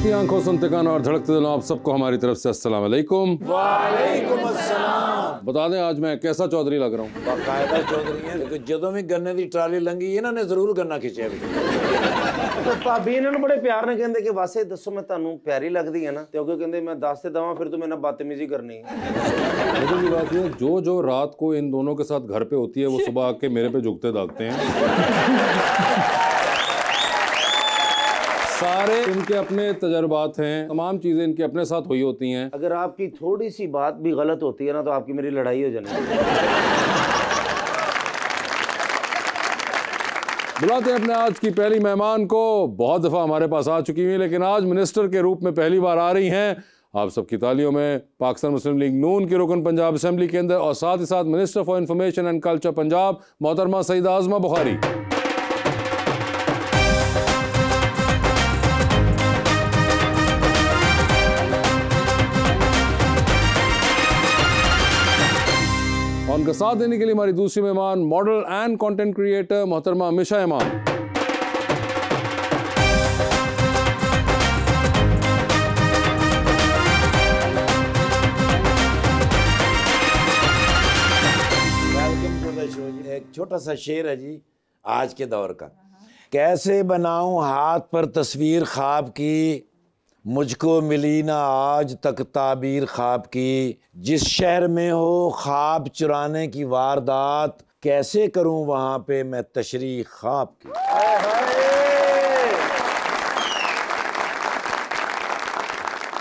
चमकती आंखों, सुनते कान और धड़कते दिल, आप सबको हमारी तरफ से अस्सलाम वालेकुम। वालेकुम अस्सलाम। बता दें आज मैं कैसा चौधरी लग रहा हूँ? बाकायदा चौधरी है, लेकिन जदों भी गन्ने की ट्राली लंघी इन्हां ने जरूर गन्ना खिंचिया। तो भाभी इन्होंने बड़े प्यार ने कहते कि वासे दसो मैं ਤੁਹਾਨੂੰ प्यारी लगती है ना, तो अगे कहते मैं दस ते दवा फिर तो मेरे नाल बदतमीजी करनी है। लेकिन ये बात है, जो रात को इन दोनों के साथ घर पे होती है वो सुबह आके मेरे पे झुकते दागते हैं। सारे इनके अपने तजर्बात हैं, तमाम चीजें इनके अपने साथ हुई होती हैं। अगर आपकी थोड़ी सी बात भी गलत होती है ना तो आपकी मेरी लड़ाई हो जानी है। बुलाते हैं अपने आज की पहली मेहमान को। बहुत दफ़ा हमारे पास आ चुकी हुई, लेकिन आज मिनिस्टर के रूप में पहली बार आ रही हैं। आप सबकी तालियों में पाकिस्तान मुस्लिम लीग नून की रुकन पंजाब असेंबली के अंदर और साथ ही साथ minister for information and culture Punjab मोहतरमा सईदा आज़मा बुखारी। उनका साथ देने के लिए हमारी दूसरी मेहमान मॉडल एंड कंटेंट क्रिएटर मोहतरमा मिशा इमाम। वेलकम टू द शो जी। एक छोटा सा शेर है जी आज के दौर का। कैसे बनाऊं हाथ पर तस्वीर ख्वाब की, मुझको मिली ना आज तक ताबीर ख्वाब की। जिस शहर में हो ख्वाब चुराने की वारदात, कैसे करूं वहां पे मैं तशरीह ख्वाब की।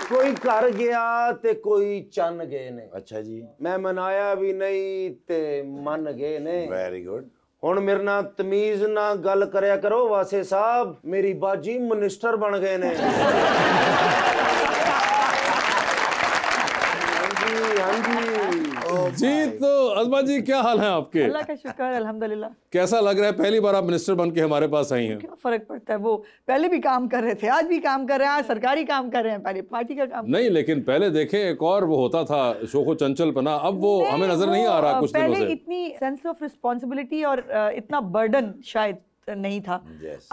कोई घर गया ते कोई चन गए ने। अच्छा जी, मैं मनाया भी नहीं ते मन गए ने। Very good. हुण मेरे नाल तमीज ना गल करया करो वासे साहब, मेरी बाजी मिनिस्टर बन गए ने। जी तो अज़मा जी क्या हाल है आपके? अल्लाह का शुक्र अल्हम्दुलिल्लाह। कैसा लग रहा है पहली बार आप मिनिस्टर बन के हमारे पास आई हैं? क्या फर्क पड़ता है, वो पहले भी काम कर रहे थे, आज भी काम कर रहे हैं, आज सरकारी काम कर रहे हैं, पहले पार्टी का काम नहीं, लेकिन पहले देखें एक और वो होता था शोखो चंचलपना, अब वो हमें नजर नहीं आ रहा कुछ दिनों से। पहले इतनी सेंस ऑफ रिस्पॉन्सिबिलिटी और इतना बर्डन शायद नहीं था।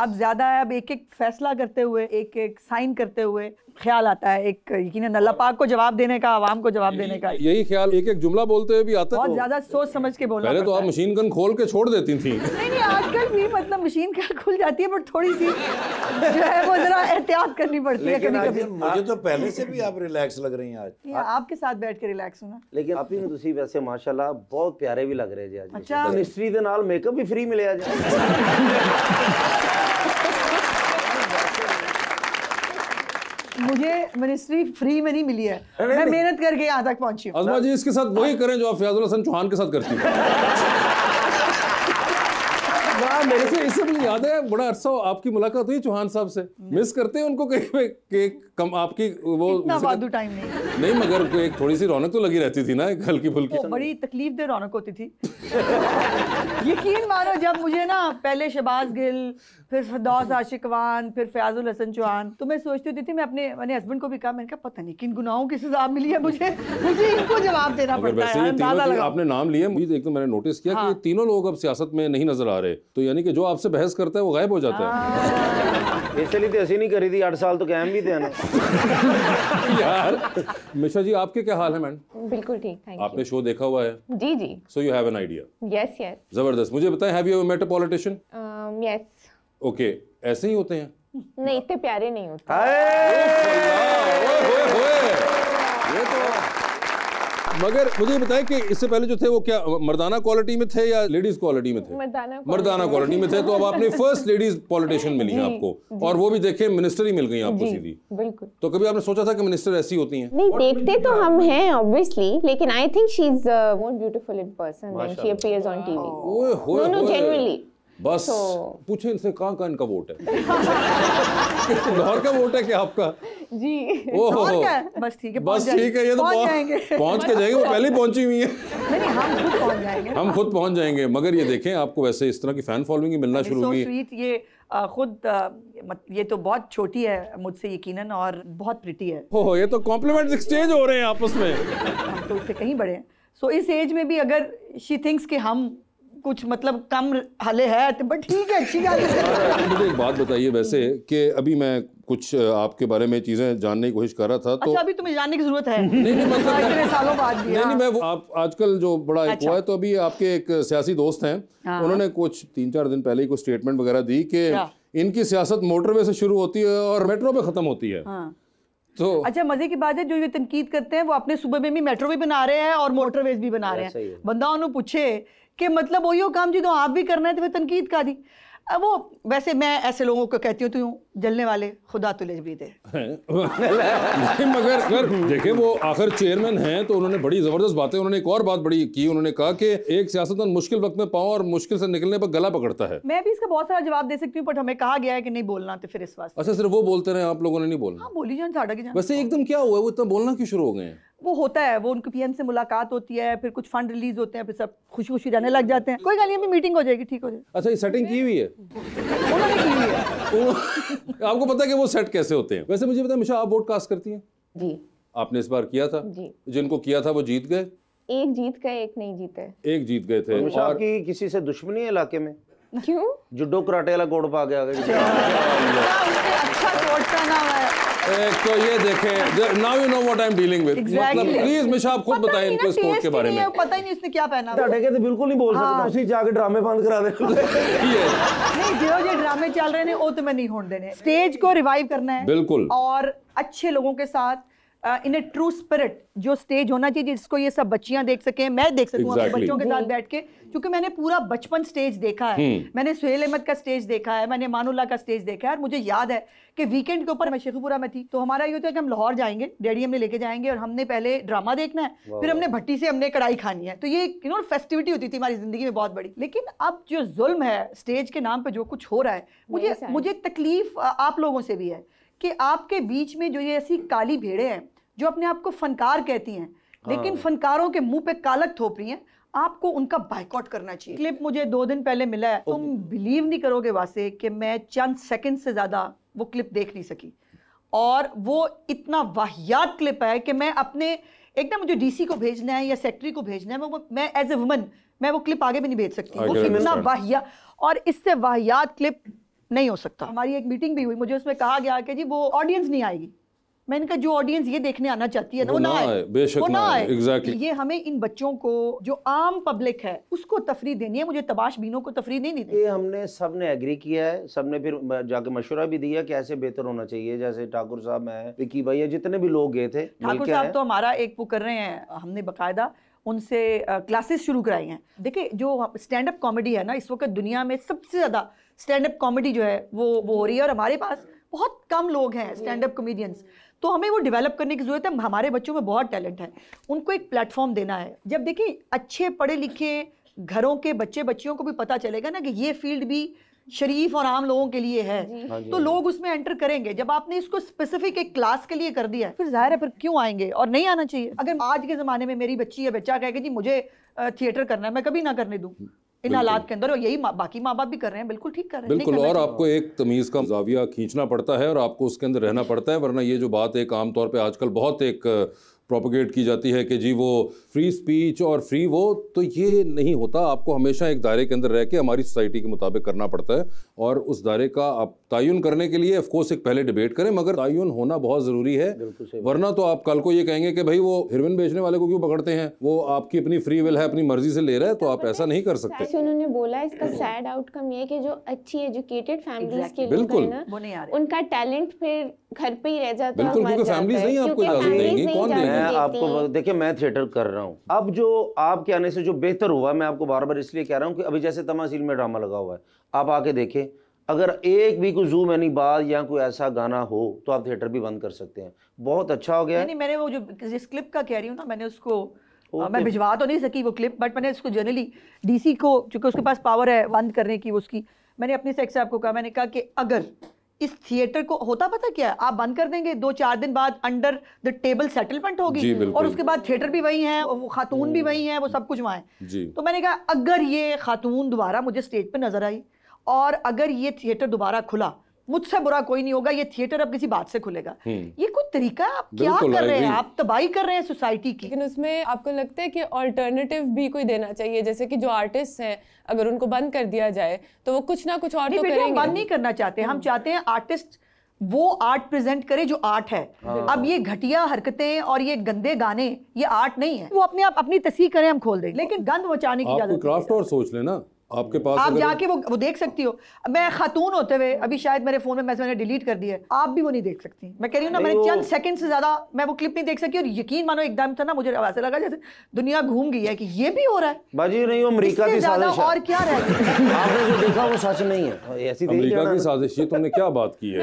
अब ज्यादा है। अब एक एक फैसला करते हुए, एक एक साइन करते हुए ख्याल आता है, एक यकीनन अल्लाह पाक को जवाब देने का, आवाम को जवाब देने का। यही ख्याल एक एक जुमला बोलते हुए भी आता है। बहुत ज्यादा सोच समझ के बोलना पहले तो आप मशीन गन खोल के छोड़ देती थी। नहीं, आजकल भी मतलब मशीन क्या खुल जाती है, बट थोड़ी सी जो है वो जरा एहतियात करनी पड़ती है कभी कभी। मुझे तो पहले से भी आप रिलैक्स लग रही हैं आज। ये आपके साथ बैठ के रिलैक्स होना। लेकिन आप ही तुसी वैसे माशाल्लाह बहुत प्यारे भी लग रहे जी आज। अच्छा। मिनिस्ट्री दे नाल मेकअप भी फ्री मिले आज। मुझे मिनिस्ट्री फ्री में नहीं मिली है, मैं मेहनत करके यहाँ तक पहुंची हूँ। अज़मा जी इसके साथ वही करें जो आप फयाजुल हसन चौहान के साथ करती हैं। मेरे से इससे मुझे याद है, बड़ा अरसा आपकी मुलाकात हुई चौहान साहब से। मिस करते हैं उनको कहीं पे कि कम आपकी वो इतना फालतू टाइम नहीं, मगर एक थोड़ी सी रौनक तो लगी रहती थी ना, एक हल्की फुल्की। बड़ी तकलीफ दे रौनक होती थी। यकीन मानो जब मुझे ना पहले शहबाज गिल, फिर फिरदौस आशिकवान, फिर फयाजुल हसन चौहान, तो मैं सोचती होती थी, मैं अपने हस्बैंड को भी कहा, मैंने कहा पता नहीं किन गुनाहों की सजा मिली है मुझे इनको जवाब देना पड़ता है। तीनों आपने नाम लिए, एक तो मैंने नोटिस किया कि तीनों लोग अब सियासत में नहीं नजर आ रहे, तो यानी कि जो आपसे बहस करता है वो गायब हो जाता है। इसलिए तो ऐसी नहीं करी थी, 8 साल तो कायम भी थे ना। यार मिशा जी आपके क्या हाल है मैडम? बिल्कुल ठीक, थैंक यू। आपने शो देखा हुआ है? जी जी। So you have an idea? Yes yes. जबरदस्त। मुझे बताएं, have you ever met a politician? Yes. Okay, ऐसे ही होते हैं? नहीं, इतने प्यारे नहीं होते। ये तो मगर मुझे बताएं कि इससे पहले जो थे वो क्या मर्दाना क्वालिटी में थे या लेडीज क्वालिटी में थे? मर्दाना क्वालिटी में थे। तो अब आपने फर्स्ट लेडीज पॉलिटिशियन मिली है आपको, और वो भी देखे मिनिस्टर ही मिल गई आपको सीधी। बिल्कुल। तो कभी आपने सोचा था कि मिनिस्टर ऐसी होती हैं? नहीं, देखते तो हम हैं ऑब्वियसली, लेकिन I think she is more beautiful in person when she appears on TV. No genuinely. बस पूछे इनसे कहाँ इनका वोट है? लाहौर का वोट है क्या आपका? जी। ओहो, बस ठीक है, बस ठीक है। ये तो पहुंच के जाएंगे, वो पहले ही पहुंची हुई है। नहीं, हम खुद पहुंच जाएंगे। हम खुद पहुंच जाएंगे। मगर ये देखें, आपको वैसे इस तरह की फैन फॉलोइंग मिलना शुरू हुई। ये खुद ये तो बहुत छोटी है मुझसे यकीनन, और बहुत प्रिटी है। ओह, ये तो कॉम्प्लीमेंट्स एक्सचेंज हो रहे हैं आपस में। हम तो उससे कहीं बड़े हैं। सो इस एज में भी अगर शी थिंक्स कि हम कुछ मतलब कम हले है तो बट ठीक है, अच्छी बात है। मुझे एक बात बताइए वैसे कि अभी मैं कुछ आपके बारे में चीजें जानने की कोशिश कर रहा था। तो अच्छा, अभी तुम्हें जानने की जरूरत है? नहीं मतलब इतने सालों बाद भी। नहीं मैं वो आप आजकल जो बड़ा एक हुआ है, तो अभी आपके एक सियासी दोस्त हैं, उन्होंने कुछ 3-4 दिन पहले ही कुछ स्टेटमेंट वगैरह दी कि इनकी सियासत मोटरवे से शुरू होती है और मेट्रो पे खत्म होती है। तो अच्छा, मजे की बात है, जो ये तनकीद करते हैं वो अपने सूबे में भी मेट्रो भी बना रहे हैं और मोटरवेज भी बना रहे हैं। बंदा उन्होंने पूछे कि मतलब वही काम जी तो आप भी करना है, तो फिर तनकीद का दी। अब वो वैसे मैं ऐसे लोगों को कहती हूँ, तू जलने वाले खुदा तुझे भी दे। मगर देखे वो आखिर चेयरमैन हैं, तो उन्होंने बड़ी जबरदस्त बातें, उन्होंने एक और बात बड़ी की, उन्होंने कहा कि एक सियासतदान मुश्किल वक्त में पाँव और मुश्किल से निकलने पर गला पकड़ता है। मैं भी इसका बहुत सारा जवाब दे सकती हूँ, बट हमें कहा गया है कि नहीं बोलना, तो फिर इस वास्ते। अच्छा, सिर्फ वो बोलते रहे, आप लोगों ने नहीं बोलना? हाँ, बोली जान साड़ा की जान। वैसे एकदम क्या हुआ, वो इतना बोलना क्यों शुरू हो गए हैं? वो होता है, वो उनके पीएम से मुलाकात होती है, फिर कुछ फंड रिलीज होते हैं, फिर सब खुशी खुशी रहने लग जाते हैं। कोई गाली, अभी मीटिंग हो जाएगी, ठीक हो जाएगी। अच्छा, ये सेटिंग की हुई है? उन्होंने की हुई है। आपको पता है कि वो सेट कैसे होते हैं? वैसे मुझे पता है, मिशा आप वोट कास्ट करती हैं? जी। आपने इस बार किया था? जी। जिनको किया था वो जीत गए? एक जीत गए, एक नहीं जीते। एक जीत गए थे। मिशा आपकी किसी से दुश्मनी है इलाके में? क्यों? जुडो कराटे वाला कोड पा के आ गए। अच्छा कोट का नाम है। एक तो ये देखें, now you know what I am dealing with. मतलब प्लीज मिशा आप खुद बताएं इनको इस कोट के बारे में। पता ही नहीं इसने क्या पहना। ਤੁਹਾਡੇ के तो बिल्कुल नहीं बोल सकता, उसी जाके ड्रामे बंद करा दे। नहीं, जो ड्रामे चल रहे हैं वो तो मैं नहीं होने देने। स्टेज को रिवाइव करना है बिल्कुल, और अच्छे लोगों के साथ इन ए ट्रू स्पिरिट जो स्टेज होना चाहिए, जिसको ये सब बच्चियां देख सकें, मैं देख सकूं अपने बच्चों के साथ बैठ के, क्योंकि मैंने पूरा बचपन स्टेज देखा है। मैंने सुहेल अहमद का स्टेज देखा है, मैंने मानुल्लाह का स्टेज देखा है, और मुझे याद है कि वीकेंड के ऊपर मैं शेखुपुरा में थी, तो हमारा ये होता है कि हम लाहौर जाएंगे, डैडी हमने लेके जाएंगे, और हमने पहले ड्रामा देखना है, फिर हमने भट्टी से हमने कढ़ाई खानी है। तो ये फेस्टिविटी होती थी हमारी जिंदगी में बहुत बड़ी। लेकिन अब जो जुल्म है स्टेज के नाम पे, जो कुछ हो रहा है, मुझे तकलीफ आप लोगों से भी है कि आपके बीच में जो ये ऐसी काली भेड़ें हैं जो अपने आप को फनकार कहती हैं, लेकिन फनकारों के मुंह पे कालक थोप रही हैं, आपको उनका बायकॉट करना चाहिए। क्लिप मुझे 2 दिन पहले मिला है, तुम बिलीव नहीं करोगे वासे कि मैं चंद सेकंड से ज्यादा वो क्लिप देख नहीं सकी, और वो इतना वाहियात क्लिप है कि मैं अपने एक ना मुझे डीसी को भेजना है या सेक्रेटरी को भेजना है, मैं एज ए वुमन मैं वो क्लिप आगे भी नहीं भेज सकती। वो इतना वाहिया, और इससे वाहियात क्लिप नहीं हो सकता। हमारी एक मीटिंग भी हुई, मुझे उसमें कहा गया कि जी वो ऑडियंस नहीं आएगी। मैंने कहा जो ऑडियंस ये देखने आना चाहती है ना, वो ना आए, बेशक ना आए। एग्जैक्टली। ये हमें इन बच्चों को, जो आम पब्लिक है, उसको तफरीह देनी है, मुझे तबाश बीनों को तफरीह नहीं देनी। ये हमने सबने एग्री किया है, सबने फिर जाके मशवरा भी दिया कि ऐसे बेहतर होना चाहिए। जैसे ठाकुर साहब, मैं, विक्की भाई, जितने भी लोग गए थे, ठाकुर साहब तो हमारा एक वो कर रहे हैं, हमने बाकायदा उनसे क्लासेस शुरू कराई हैं। देखिए जो स्टैंड अप कॉमेडी है ना, इस वक्त दुनिया में सबसे ज़्यादा स्टैंड अप कॉमेडी जो है वो हो रही है, और हमारे पास बहुत कम लोग हैं स्टैंड अप कॉमेडियंस। तो हमें वो डेवलप करने की ज़रूरत है। हमारे बच्चों में बहुत टैलेंट है, उनको एक प्लेटफॉर्म देना है। जब देखिए अच्छे पढ़े लिखे घरों के बच्चे बच्चियों को भी पता चलेगा ना कि ये फील्ड भी शरीफ और आम लोगों के लिए है, तो लोग उसमें एंटर करेंगे। जब आपने इसको स्पेसिफिक एक क्लास के लिए कर दिया है, फिर जाहिर है फिर क्यों आएंगे, और नहीं आना चाहिए। अगर आज के ज़माने में मेरी बच्ची या बच्चा कहे कि जी मुझे थिएटर करना है, मैं कभी ना करने दूँ इन हालात के अंदर, और यही बाकी माँ बाप भी कर रहे हैं, बिल्कुल ठीक कर रहे हैं। बिल्कुल, और आपको एक तमीज़ का जाविया खींचना पड़ता है और आपको उसके अंदर रहना पड़ता है, वरना ये जो बात एक आम तौर पे आजकल बहुत एक प्रोपोगेट की जाती है कि जी वो फ्री स्पीच और फ्री वो, तो ये नहीं होता। आपको हमेशा एक दायरे के अंदर रह के हमारी सोसाइटी के मुताबिक करना पड़ता है, और उस दायरे का आप तयन करने के लिए ऑफ कोर्स एक पहले डिबेट करें, मगर तयन होना बहुत ज़रूरी है, वरना तो आप कल को ये कहेंगे कि भाई वो हेरोइन बेचने वाले को क्यों पकड़ते हैं, वो आपकी अपनी फ्री विल है, अपनी मर्जी से ले रहा है, तो आप ऐसा नहीं कर सकते। उन्होंने बोला इसका सैड आउटकम ये कि जो अच्छी एजुकेटेड फैमिलीज के लोग हैं ना, वो नहीं आ रहे, उनका टैलेंट फिर घर पे ही रह जाता है। बिल्कुल, क्योंकि फैमिलीज नहीं आपको इजाजत देंगी, कौन देंगे? मैं आपको देखिए, मैं थिएटर कर रहा हूँ, अब जो आपके आने से जो बेहतर हुआ, मैं आपको बार बार इसलिए कह रहा हूँ कि अभी जैसे तमासील में ड्रामा लगा हुआ है, आप आके देखें, अगर एक भी कोई जूम एनी बात या कोई ऐसा गाना हो तो आप थिएटर भी बंद कर सकते हैं। बहुत अच्छा हो गया है। नहीं, मैंने वो जो जिस क्लिप का कह रही हूँ ना, मैंने उसको मैं भिजवा तो नहीं सकी वो क्लिप, बट मैंने उसको जनरली डीसी को, चूंकि उसके पास पावर है बंद करने की, उसकी मैंने अपनी सेक्स साहब को कहा, मैंने कहा कि अगर इस थिएटर को होता पता क्या है, आप बंद कर देंगे, 2-4 दिन बाद अंडर द टेबल सेटलमेंट होगी, और उसके बाद थिएटर भी वही है, वो खातून भी वही है, वो सब कुछ वहाँ है। तो मैंने कहा अगर ये खातून दोबारा मुझे स्टेज पे नजर आई, और अगर ये थिएटर दोबारा खुला, मुझसे बुरा कोई नहीं होगा, ये थिएटर अब किसी बात से खुलेगा। ये कोई तरीका है? आप क्या कर रहे हैं? आप तबाही कर रहे हैं सोसाइटी की। लेकिन उसमें आपको लगता है कि ऑल्टरनेटिव भी कोई देना चाहिए, जैसे कि जो आर्टिस्ट हैं अगर उनको बंद कर दिया जाए तो वो कुछ ना कुछ और तो करेंगे। हम बंद नहीं करना चाहते, हम चाहते हैं आर्टिस्ट वो आर्ट प्रेजेंट करे जो आर्ट है। अब ये घटिया हरकतें और ये गंदे गाने ये आर्ट नहीं है। वो अपने आप अपनी तस्वीर करें, हम खोल देंगे, लेकिन गंद मचाने की इजाजत नहीं। क्राफ्ट और सोच लेना आपके पास, आप जाके वो देख सकती हो। मैं खातून होते हुए अभी शायद मेरे फोन में मैंने डिलीट कर दिया है, आप भी वो नहीं देख सकती। मैं कह रही हूँ ना, मैंने चंद सेकंड से ज्यादा मैं वो क्लिप नहीं देख सकती। और यकीन मानो एकदम था ना, मुझे ऐसा लगा जैसे दुनिया घूम गई है कि ये भी हो रहा है। बाजी नहीं, वो अमेरिका की साजिश है। और क्या रह गया? आपने जो देखा वो सच नहीं है। ऐसी अमेरिका की साजिश, ये तुमने क्या बात की है?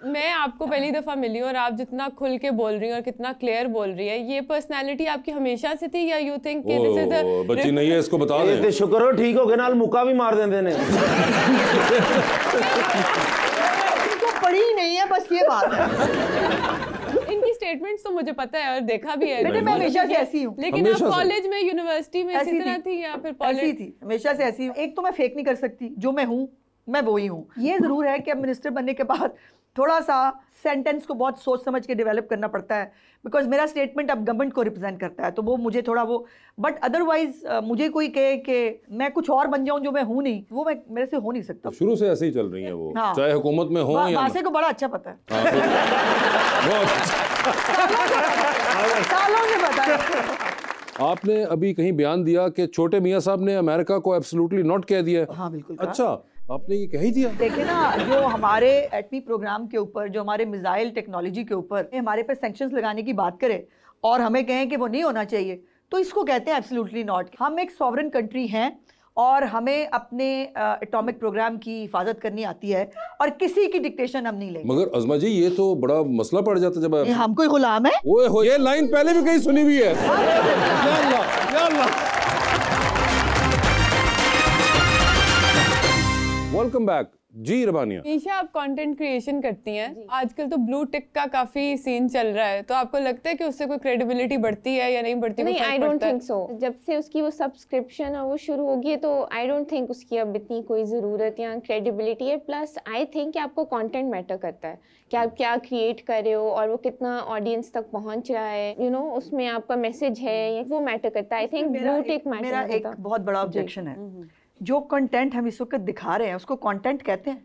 मैं आपको पहली दफा मिली और आप जितना खुल के बोल रही हैं और कितना क्लियर बोल रही है, ये पर्सनालिटी आपकी हमेशा से थी या यू थिंक कि दिस इज अ बच्ची नहीं है, इसको बता दें। शुक्र हो ठीक हो गया, नाल मुक्का भी मार देने। इनको पढ़ी नहीं है, बस ये बात है। इनकी स्टेटमेंट्स तो मुझे पता है और देखा भी है। बेटे मैं हमेशा से ऐसी हूँ। लेकिन आप कॉलेज में, यूनिवर्सिटी में इसी तरह थी या फिर ऐसी थी? हमेशा से ऐसी हूँ। एक तो मैं फेक नहीं कर सकती, जो मैं हूँ मैं वो ही हूँ। ये जरूर है कि अब मिनिस्टर बनने के बाद थोड़ा सा सेंटेंस को बहुत सोच समझ के डेवलप करना पड़ता है, बिकॉज मेरा स्टेटमेंट अब गवर्नमेंट को रिप्रेजेंट करता है, तो वो मुझे थोड़ा वो, बट अदरवाइज मुझे कोई कहे कि मैं कुछ और बन जाऊं जो मैं हूं नहीं, वो मैं मेरे से हो नहीं सकता। शुरू से ऐसे ही चल रही है वो, हाँ। चाहे हुकूमत में हो या वासे को बड़ा अच्छा पता है। सालों से पता है। आपने अभी कहीं बयान दिया कि छोटे मियां साहब ने अमेरिका को एब्सोल्युटली नॉट कह दिया है। हाँ बिल्कुल। अच्छा, आपने ये कह ही दिया। देखिए ना, जो हमारे एटमी प्रोग्राम के ऊपर, जो हमारे मिसाइल टेक्नोलॉजी के ऊपर हमारे पे सैंक्शंस लगाने की बात करे और हमें कहें कि वो नहीं होना चाहिए, तो इसको कहते हैं एब्सोल्युटली नॉट। हम एक सॉवरेन कंट्री हैं और हमें अपने एटॉमिक प्रोग्राम की हिफाजत करनी आती है और किसी की डिक्टेशन हम नहीं लेंगे। मगर अज़मा जी, ये तो बड़ा मसला पड़ जाता जब हम कोई गुलाम है। ओए हो, ये लाइन पहले भी कहीं सुनी हुई है। या अल्लाह, या अल्लाह। वेलकम बैक जी रबानिया। ईशा, आप कंटेंट क्रिएशन करती हैं, आजकल तो ब्लू टिक का काफी सीन चल रहा है, तो आपको लगता है कि उससे कोई क्रेडिबिलिटी बढ़ती है या नहीं बढ़ती? नहीं, आई डोंट थिंक सो। जब से उसकी वो सब्सक्रिप्शन और वो शुरू होगी है, तो आई डोंट थिंक उसकी अब इतनी कोई ज़रूरत या क्रेडिबिलिटी है। प्लस आई थिंक कि आपको कंटेंट मैटर करता है कि आप क्या क्रिएट कर रहे हो और वो कितना ऑडियंस तक पहुंच रहा है, यू नो, उसमें आपका मैसेज है, वो मैटर करता है। I think blue tick matter. मेरा एक बहुत बड़ा ऑब्जेक्शन है, जो कंटेंट हम इस वक्त दिखा रहे हैं उसको कंटेंट कहते हैं।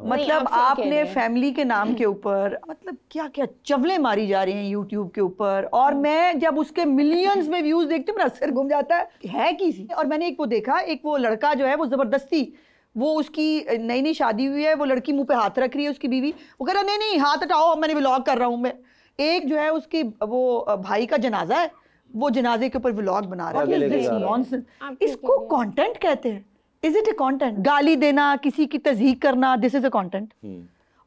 मतलब आपने फैमिली के नाम के ऊपर मतलब क्या क्या चवलें मारी जा रही हैं यूट्यूब के ऊपर, और मैं जब उसके मिलियंस में व्यूज देखती हूँ मेरा सिर घूम जाता है किसी। और मैंने एक वो देखा, एक वो लड़का जो है वो जबरदस्ती, वो उसकी नई नई शादी हुई है, वो लड़की मुंह पे हाथ रख रही है, उसकी बीवी, वो कह रहा नहीं नहीं हाथ हटाओ, मैंने व्लॉग कर रहा हूँ मैं। एक जो है उसकी वो भाई का जनाजा है, वो जनाजे के ऊपर व्लॉग बना रहा है। इसको कंटेंट कहते हैं। Is it a content? गाली देना, किसी की तज़हीक करना, दिस इज अ कंटेंट।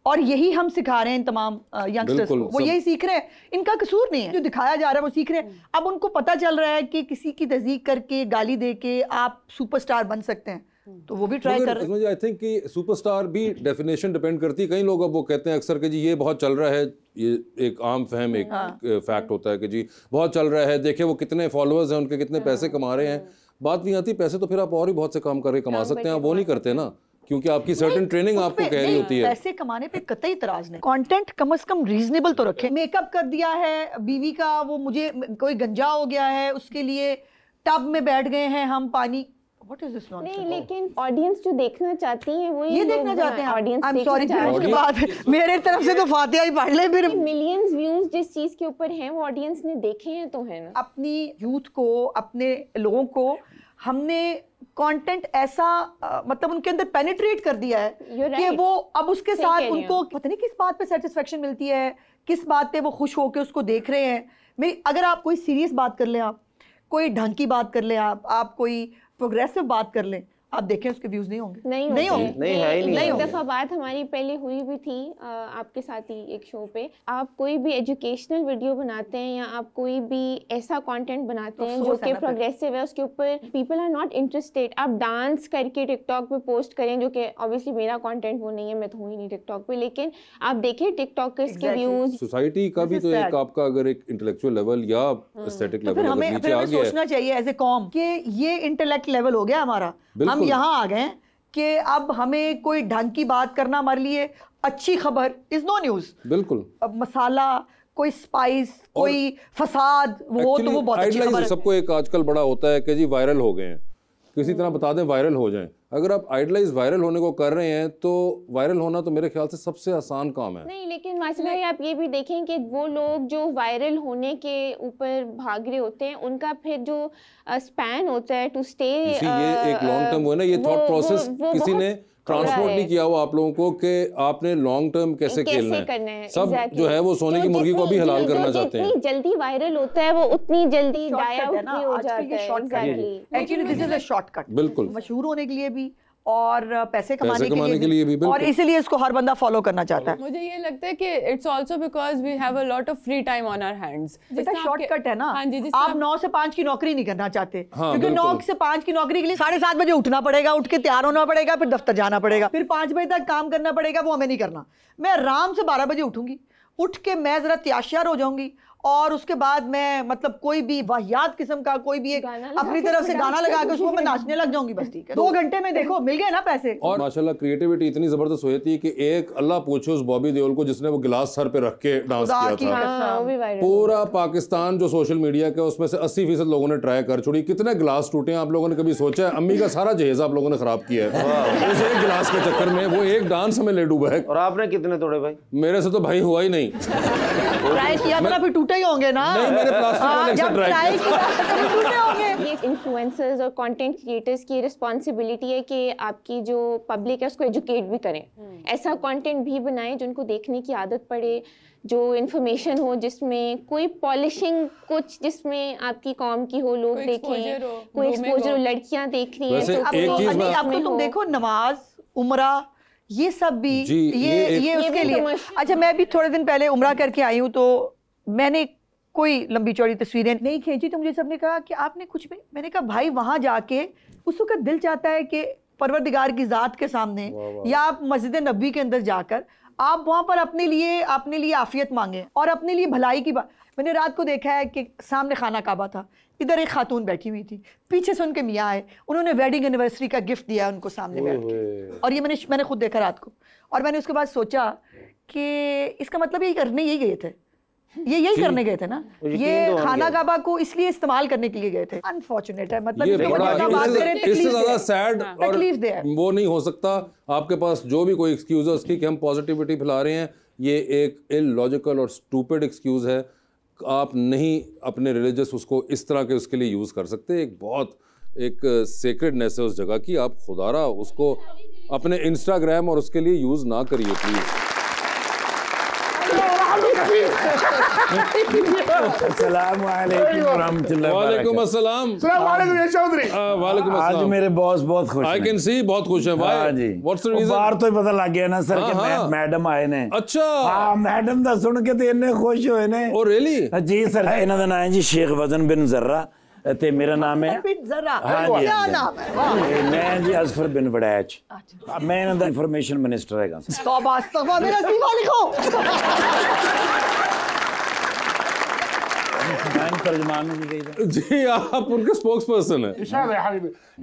और यही हम सिखा रहे हैं तमाम यंगस्टर्स को, वो यही सीख रहे हैं, इनका कसूर नहीं है, जो दिखाया जा रहा है वो सीख रहे हैं। अब उनको पता चल रहा है कि किसी की तज़हीक करके, गाली दे के आप सुपरस्टार बन सकते हैं, तो वो भी ट्राई कर रहे हैं। आई थिंक कि सुपरस्टार भी डेफिनेशन डिपेंड करती है। कई लोग अब वो कहते हैं अक्सर कि जी ये बहुत चल रहा है, ये एक आम फहम, एक फैक्ट होता है कि जी बहुत चल रहा है, देखे वो कितने फॉलोअर्स हैं, उनके कितने पैसे कमा रहे हैं। बात नहीं आती पैसे तो फिर आप और भी बहुत से काम करके कमा सकते हैं, आप वो नहीं करते ना, क्योंकि आपकी सर्टेन ट्रेनिंग आपको कह रही होती है। पैसे कमाने पे कतई इतराज नहीं, कंटेंट कम से कम रीजनेबल तो रखे। मेकअप कर दिया है बीवी का, वो मुझे कोई गंजा हो गया है, उसके लिए टब में बैठ गए हैं हम पानी। What is this nonsense? नहीं, लेकिन ऑडियंस जो देखना चाहती है वो ये देखना चाहते हैं। ऑडियंस I'm sorry, उसके बाद मेरे तरफ से तो फातिहा ही पढ़ ले फिर। मिलियंस व्यूज जिस चीज के ऊपर हैं वो ऑडियंस ने देखे हैं तो है ना। अपनी यूथ को, अपने लोगों को हमने कंटेंट ऐसा मतलब उनके अंदर पेनिट्रेट कर दिया है कि वो अब उसके साथ उनको पता नहीं किस बात पे सेटिस्फेक्शन मिलती है, किस बात पे वो खुश होकर उसको देख रहे हैं। मेरी अगर आप कोई सीरियस बात कर लें, आप कोई ढंग की बात कर लें, आप कोई प्रोग्रेसिव बात कर लें, आप देखें उसके व्यूज नहीं होंगे। नहीं है ही नहीं। एक दफा बात हमारी पहले हुई भी थी आपके साथ ही एक शो पे। आप कोई भी एजुकेशनल वीडियो बनाते हैं या आप कोई भी ऐसा कंटेंट बनाते हैं जो कि प्रोग्रेसिव है, उसके ऊपर पीपल आर नॉट इंटरेस्टेड। आप डांस करके टिकटॉक पे पोस्ट करें, जो कि ऑब्वियसली मेरा कंटेंट वो नहीं है, मैं तो हूँ ही नहीं टिकटॉक पे, लेकिन आप देखें टिकटॉकर्स के व्यूज। सोसाइटी का भी तो एक आपका अगर एक इंटेलेक्चुअल लेवल या एस्थेटिक लेवल हमें सोचना चाहिए एज ए कॉम कि ये इंटेलेक्ट लेवल हो गया हमारा, हम यहाँ आ गए कि अब हमें कोई ढंग की बात करना हमारे लिए अच्छी खबर इज नो न्यूज। बिल्कुल। अब मसाला, कोई स्पाइस, कोई फसाद, वो तो वो बहुत अच्छी खबर है। सबको एक आजकल बड़ा होता है कि जी वायरल हो गए हैं, किसी तरह बता दें, वायरल हो जाएं। अगर आप आइडलाइज वायरल होने को कर रहे हैं तो वायरल होना तो मेरे ख्याल से सबसे आसान काम है। नहीं, लेकिन मासिक भाई आप ये भी देखें कि वो लोग जो वायरल होने के ऊपर भाग रहे होते हैं, उनका फिर जो स्पैन होता है टू स्टे, ये एक लॉन्ग टर्म वो है ना, ये थॉट प्रोसेस किसी ने ट्रांसपोर्ट नहीं किया हुआ आप लोगों को कि आपने लॉन्ग टर्म कैसे खेलना है। सब जो है वो सोने की मुर्गी को भी हलाल करना चाहते हैं। जितनी जल्दी वायरल होता है वो उतनी जल्दी डाई आउट भी हो जाता है। Actually this is a shortcut, बिल्कुल मशहूर होने के लिए भी और पैसे कमाने के लिए भी, बिल्कुल। और इसीलिए इसको हर बंदा फॉलो करना चाहता है। मुझे ये लगता है कि it's also because we have a lot of free time on our hands. बेटा शॉर्टकट है ना। हाँ जी, आप 9 से 5 की नौकरी नहीं करना चाहते, हाँ, क्योंकि 9 से 5 की नौकरी के लिए 7:30 बजे उठना पड़ेगा, उठ के तैयार होना पड़ेगा, फिर दफ्तर जाना पड़ेगा, फिर 5 बजे तक काम करना पड़ेगा। वो हमें नहीं करना। मैं आराम से 12 बजे उठूंगी, उठ के मैं जरा तैयार हो जाऊंगी और उसके बाद मैं मतलब कोई भी वाहियात किस्म का कोई भी एक अपनी तरफ से गाना लगा के उसको मैं नाचने लग जाऊंगी, बस ठीक है। 2 घंटे में देखो मिल गए ना पैसे। और माशाल्लाह क्रिएटिविटी इतनी जबरदस्त हुई थी कि एक अल्लाह पूछो उस बॉबी देओल को जिसने वो गिलास सर पे रख के डांस किया था। पूरा पाकिस्तान जो सोशल मीडिया का उसमें से 80% लोगों ने ट्राई कर छोड़ी। कितने गिलास टूटे हैं आप लोगों ने कभी सोचा है? अम्मी का सारा जहेज आप लोगों ने खराब किया है उस एक गिलास के चक्कर में। वो एक डांस हमें ले डूबा है। और आपने कितने तोड़े भाई? मेरे से तो भाई हुआ ही नहीं। ट्राई किया था फिर टूटे ही होंगे ना। नहीं, मैंने प्लास्टिक वाले से ट्राई किया। टूटे होंगे। ये इन्फ्लुएंसर्स और कंटेंट क्रिएटर्स की रिस्पॉन्सिबिलिटी है कि आपकी जो पब्लिक है उसको एजुकेट भी करें। ऐसा कंटेंट भी बनाएं जिनको देखने की आदत पड़े, जो इन्फॉर्मेशन हो, जिसमें कोई पॉलिशिंग कुछ जिसमें आपकी कॉम की हो, लोग देखें, कोई एक्सपोजर हो, लड़कियां देख रही हैं तो अब तो तुम देखो नमाज, उम्रा, ये सब भी ये उसके लिए। अच्छा, मैं भी थोड़े दिन पहले उम्रा करके आई हूँ, तो मैंने कोई लंबी चौड़ी तस्वीरें नहीं खींची, तो मुझे सबने कहा कि आपने कुछ भी। मैंने कहा भाई वहां जाके उस वक्त दिल चाहता है कि परवरदिगार की जात के सामने या आप मस्जिद नबी के अंदर जाकर आप वहां पर अपने लिए आफियत मांगे और अपने लिए भलाई की बात। मैंने रात को देखा है कि सामने खाना काबा था, इधर एक खातून बैठी हुई थी, पीछे से उनके मियाँ आए, उन्होंने वेडिंग एनिवर्सरी का गिफ्ट दिया उनको सामने बैठ के। और ये मैंने खुद देखा रात को। और मैंने उसके बाद सोचा कि इसका मतलब यही करने गए थे ना। ये खाना काबा को इसलिए इस्तेमाल करने के लिए गए थे। अनफॉर्चुनेट है, मतलब इससे ज्यादा सैड और तकलीफ वो नहीं हो सकता। आपके पास जो भी कोई एक्सक्यूज है उसकी कि हम पॉजिटिविटी फैला रहे हैं, ये एक इलॉजिकल और स्टूपिड एक्सक्यूज है। आप नहीं अपने रिलीजियस उसको इस तरह के उसके लिए यूज़ कर सकते। एक सेक्रेडनेस है उस जगह की, आप खुदारा उसको अपने इंस्टाग्राम और उसके लिए यूज़ ना करिए प्लीज़। वालेकुम अस्सलाम। वालेकुम आज मेरे बॉस बहुत खुश हैं। आई कैन सी बहुत खुश हैं। हाँ जी। What's the reason? बाहर तो ही पता लग गया ना सर कि मैडम आए ने। अच्छा। हाँ, मैडम दा सुन के तो इन्ने खुश होए ने। Oh really? जी सर, इन्हां दा नाम है जी शेख वजन बिन जर्रा ते मेरा नाम है हाँ क्या नाम है? मैं जी अजफर बिन वड़ैच। मैं इन्हां दा इंफॉर्मेशन मिनिस्टर हैगा। तौबा मेरा इस्तीफा लिखो। जी आप उनके स्पोक्स पर्सन हैं।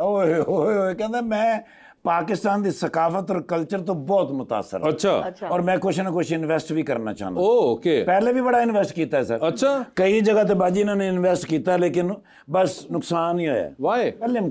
ओए कहंदा मैं पाकिस्तान दी सकाफत और कल्चर तो बहुत मुतासर हूं। अच्छा। और मैं कुछ ना कुछ इन्वेस्ट भी करना चाहता हूं। ओके। पहले भी बड़ा इन्वेस्ट किया है सर। अच्छा। कई जगह ते बाजी इन्होंने इन्वेस्ट किया लेकिन बस नुकसान ही होया। वाई? खल्लिम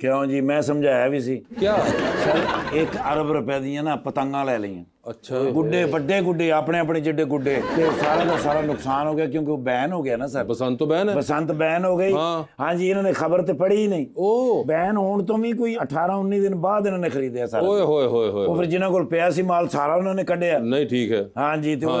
क्यों जी, मैं समझाया भी सी। क्या? सर 1 अरब रुपए दी ना पतंगा ले ली। अच्छा। गुड्डे बड़े गुड्डे अपने जिड्डे गुड्डे सारा का सारा नुकसान हो गया क्योंकि वो बैन हो गया ना सर। बसंत तो बैन है। बसंत बैन हो गई। हाँ जी, इन्होंने खबर तो पढ़ी ही नहीं। ओ बैन होने तो भी कोई 18-19 दिन बाद इन्होंने खरीदया सारा। ओए होए होए वो फिर जिन्हों को पिया सी माल सारा उन्होंने कढ़िया। नहीं ठीक है। हाँ जी, तो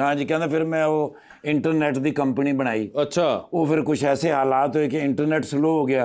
हाँ जी, कहना फिर मैं वो इंटरनेट दी कंपनी बनाई। अच्छा। वो फिर कुछ ऐसे हालात हुए कि इंटरनेट स्लो हो गया।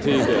ठीक है।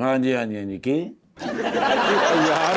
हाँ जी की यार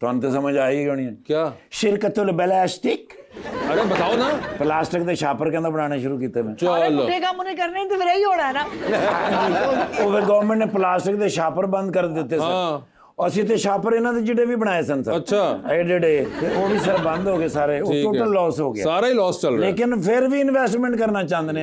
तुहानू तो समझ आई होनी है क्या? शिरकतुल बैलास्टिक अरे बताओ ना। प्लास्टिक के छापर कहंदा बनाने शुरू कीते मैं सारे चलो पुठे काम उन्हें करने तो फिर यही होना है ना। ਉਹ ਫਿਰ ਗਵਰਨਮੈਂਟ ਨੇ ਪਲਾਸਟਿਕ ਦੇ ਛਾਪਰ ਬੰਦ ਕਰ ਦਿੱਤੇ ਹਾਂ। ਸਨ ਅਸੀਂ ਤੇ ਛਾਪਰ ਇਹਨਾਂ ਦੇ ਜਿਹੜੇ ਵੀ ਬਣਾਏ ਸਨ ਸਰ अच्छा ਐਡੇ ਤੇ ਉਹ ਵੀ ਸਰ ਬੰਦ ਹੋ ਗਏ ਸਾਰੇ ਉਹ ठीक है। ਟੋਟਲ ਲਾਸ ਹੋ ਗਿਆ सारा ही लॉस चल रहा है। ਲੇਕਿਨ ਫਿਰ ਵੀ ਇਨਵੈਸਟਮੈਂਟ ਕਰਨਾ ਚਾਹੁੰਦੇ ਨੇ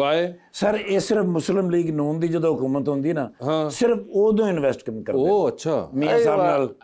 वाई ਸਰ ਇਹ ਸਿਰਫ ਮੁਸਲਿਮ ਲੀਗ ਨੂਨ ਦੀ ਜਦੋਂ ਹੁਕੂਮਤ ਹੁੰਦੀ ਨਾ ਹਾਂ। ਸਿਰਫ ਉਦੋਂ ਇਨਵੈਸਟ ਕਰਦੇ ओह अच्छा। ਮੀਆਂ ਸਾਹਿਬ ਨਾਲ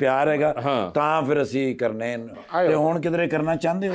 ਪਿਆਰ ਹੈਗਾ ਹਾਂ। ਤਾਂ ਫਿਰ ਅਸੀਂ ਕਰਨੇ ਨੇ। ਤੇ ਹੁਣ ਕਿਧਰੇ ਕਰਨਾ ਚਾਹੁੰਦੇ ਹੋ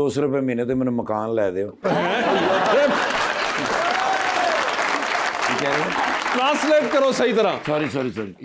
200 ਰੁਪਏ ਮਹੀਨੇ ਤੇ ਮੈਨੂੰ ਮਕਾਨ ਲੈ ਦਿਓ ट्रांसलेट करो सही तरह। ਸੌਰੀ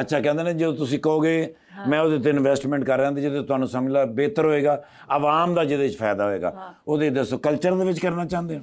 ਅੱਛਾ ਕਹਿੰਦੇ ਨੇ ਜਦੋਂ ਤੁਸੀਂ ਕਹੋਗੇ ਮੈਂ ਉਹਦੇ ਤੇ ਇਨਵੈਸਟਮੈਂਟ ਕਰ ਰਿਹਾ ਤੇ ਜਦੋਂ ਤੁਹਾਨੂੰ ਸਮਝ ਲਾ ਬਿਹਤਰ ਹੋਏਗਾ ਆਵਾਮ ਦਾ ਜਿਹਦੇ ਵਿੱਚ ਫਾਇਦਾ ਹੋਏਗਾ ਉਹਦੇ ਦੱਸੋ ਕਲਚਰ ਦੇ ਵਿੱਚ ਕਰਨਾ ਚਾਹੁੰਦੇ ਹੋ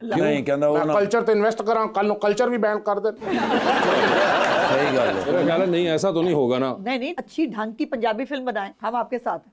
ਨਹੀਂ ਕਹਿੰਦਾ ਉਹ ਨਾ कल्चर तो इन्वेस्ट करा कल नो कल्चर भी बैन कर दे. ਸਹੀ ਗੱਲ ਹੈ मेरा ख्याल है नहीं ऐसा तो नहीं होगा ना। नहीं नहीं, अच्छी ढंग की पंजाबी फिल्म बनाएं, हम आपके साथ हैं।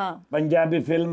हाँ ਪੰਜਾਬੀ ਫਿਲਮ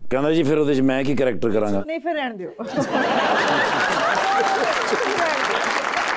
ਕਹਿੰਦਾ ਜੀ ਫਿਰ ਉਹਦੇ ਵਿੱਚ ਮੈਂ ਕੀ ਕੈਰੈਕਟਰ ਕਰਾਂਗਾ नहीं फिर रहने दो।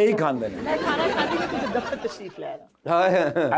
ਇਹੀ ਖਾਂਦੇ ਨੇ मैं खाना खाती हूँ तो दफ्तर तशरीफ ले आना।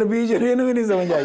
अरबी जो रेनू भी नहीं समझ आई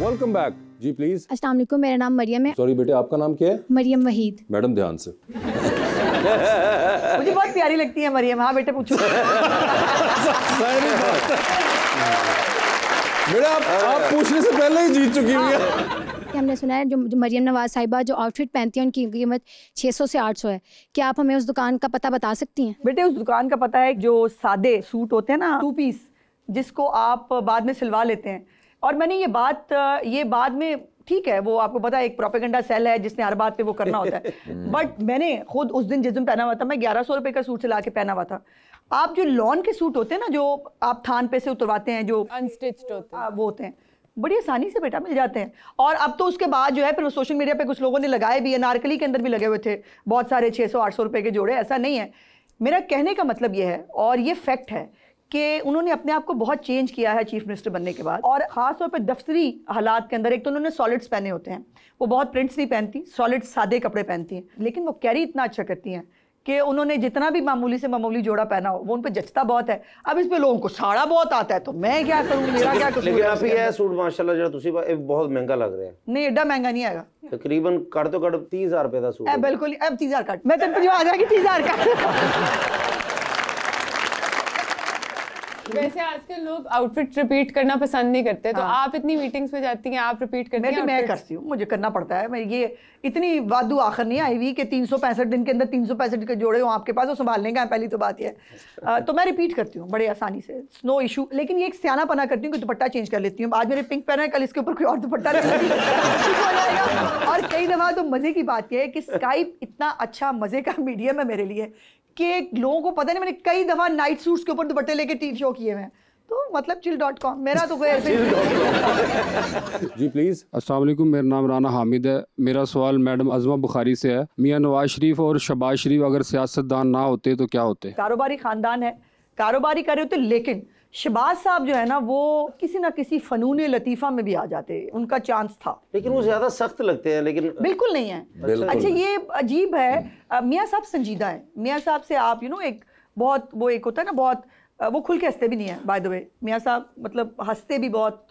वेलकम बैक जी प्लीज। अस्सलाम वालेकुम, मेरा नाम मरियम है। सॉरी बेटे आपका नाम क्या है? मरियम वहीद। मैडम ध्यान से। मुझे बहुत प्यारी लगती है मरियम। हाँ बेटे पूछो। बेटा आप पूछने से पहले ही जीत चुकी हुई है। कि हमने सुना है जो मरियम नवाज साहिबा जो आउटफिट पहनती हैं उनकी कीमत 600 से 800 है। क्या आप हमें उस दुकान का पता बता सकती हैं? बेटे उस दुकान का पता है जो सादे सूट होते हैं ना, 2 पीस, जिसको आप बाद में सिलवा लेते हैं। और मैंने ये बाद में, ठीक है वो आपको पता है एक प्रोपेगेंडा सेल है जिसने हर बात पे वो करना होता है। बट मैंने खुद उस दिन जिस दिन पहना हुआ था, मैं 1100 रुपये का सूट सिला के पहना हुआ था। आप जो लॉन के सूट होते हैं ना, जो आप थान पे से उतरवाते हैं, जो अनस्टिच्ड होते हैं, वो होते हैं, बड़ी आसानी से बेटा मिल जाते हैं। और अब तो उसके बाद जो है फिर वो सोशल मीडिया पे कुछ लोगों ने लगाए भी, अनारकली के अंदर भी लगे हुए थे बहुत सारे 600-800 रुपये के जोड़े। ऐसा नहीं है। मेरा कहने का मतलब ये है, और ये फैक्ट है, कि उन्होंने अपने आप को बहुत चेंज किया है चीफ मिनिस्टर बनने के बाद। और ख़ास तौर पे दफ्तरी हालात के अंदर एक तो उन्होंने सॉलिड्स पहने होते हैं, वो बहुत प्रिंट्स नहीं पहनती, सॉलिड सादे कपड़े पहनती हैं, लेकिन वो कैरी इतना अच्छा करती हैं कि उन्होंने जितना भी मामूली से मामूली जोड़ा पहना हो वो उन पर जचता बहुत है। अब इस पे लोगों को साड़ा बहुत आता है, तो मैं क्या करूँ, मेरा क्या कसूर लेकिन है आप उसके ये अंदर? सूट माशाल्लाह जो तुसी बहुत महंगा लग रहा है। नहीं एडा महंगा नहीं आएगा। तकरीबन कट तो कट 30,000 रुपए का सूट है। बिल्कुल अब 30,000 कट, मैं तेरे को जो आ जाएगी 30,000 का। वैसे आजकल लोग आउटफिट रिपीट करना पसंद नहीं करते, तो आप इतनी मीटिंग्स में जाती हैं, आप रिपीट करती हैं? मैं करती हूँ, मुझे करना पड़ता है। मैं ये इतनी वादू आखिर नहीं आई हुई कि 365 दिन के अंदर 365 के जोड़े हो आपके पास, वो संभालने का है, पहली तो बात ये है। तो मैं रिपीट करती हूँ बड़े आसानी से, नो इशू। लेकिन ये एक सियाना पना करती हूँ कि दुपट्टा चेंज कर लेती हूँ। आज मैंने पिंक पहना है, कल इसके ऊपर कोई और दुपट्टा रख लेती हूँ। और कई दफ़ा तो मज़े की बात यह है कि स्काइप इतना अच्छा मज़े का मीडियम है मेरे लिए कि लोगों को पता नहीं, मैंने कई दफ़ा नाइट सूट्स के ऊपर दुपट्टे लेके टी शो किए हुए हैं। तो मतलब chill.com मेरा तो कोई ऐसे जी प्लीज। अस्सलाम वालेकुम, मेरा नाम राना हामिद है। मेरा सवाल मैडम अज़मा बुखारी से है। मियां नवाज शरीफ और शहबाज शरीफ अगर सियासतदान ना होते तो क्या होते? कारोबारी ख़ानदान है, कारोबारी कर रहे होते, लेकिन शहबाज साहब जो है ना वो किसी ना किसी फ़नून लतीफ़ा में भी आ जाते, उनका चांस था। लेकिन वो ज्यादा सख्त लगते हैं, लेकिन बिल्कुल नहीं है। अच्छा ये अजीब है, मियाँ साहब संजीदा है। मियाँ साहब से आप एक बहुत वो एक होता है ना, बहुत वो खुल के हंसते भी नहीं है। बाय द वे मियाँ साहब मतलब हंसते भी बहुत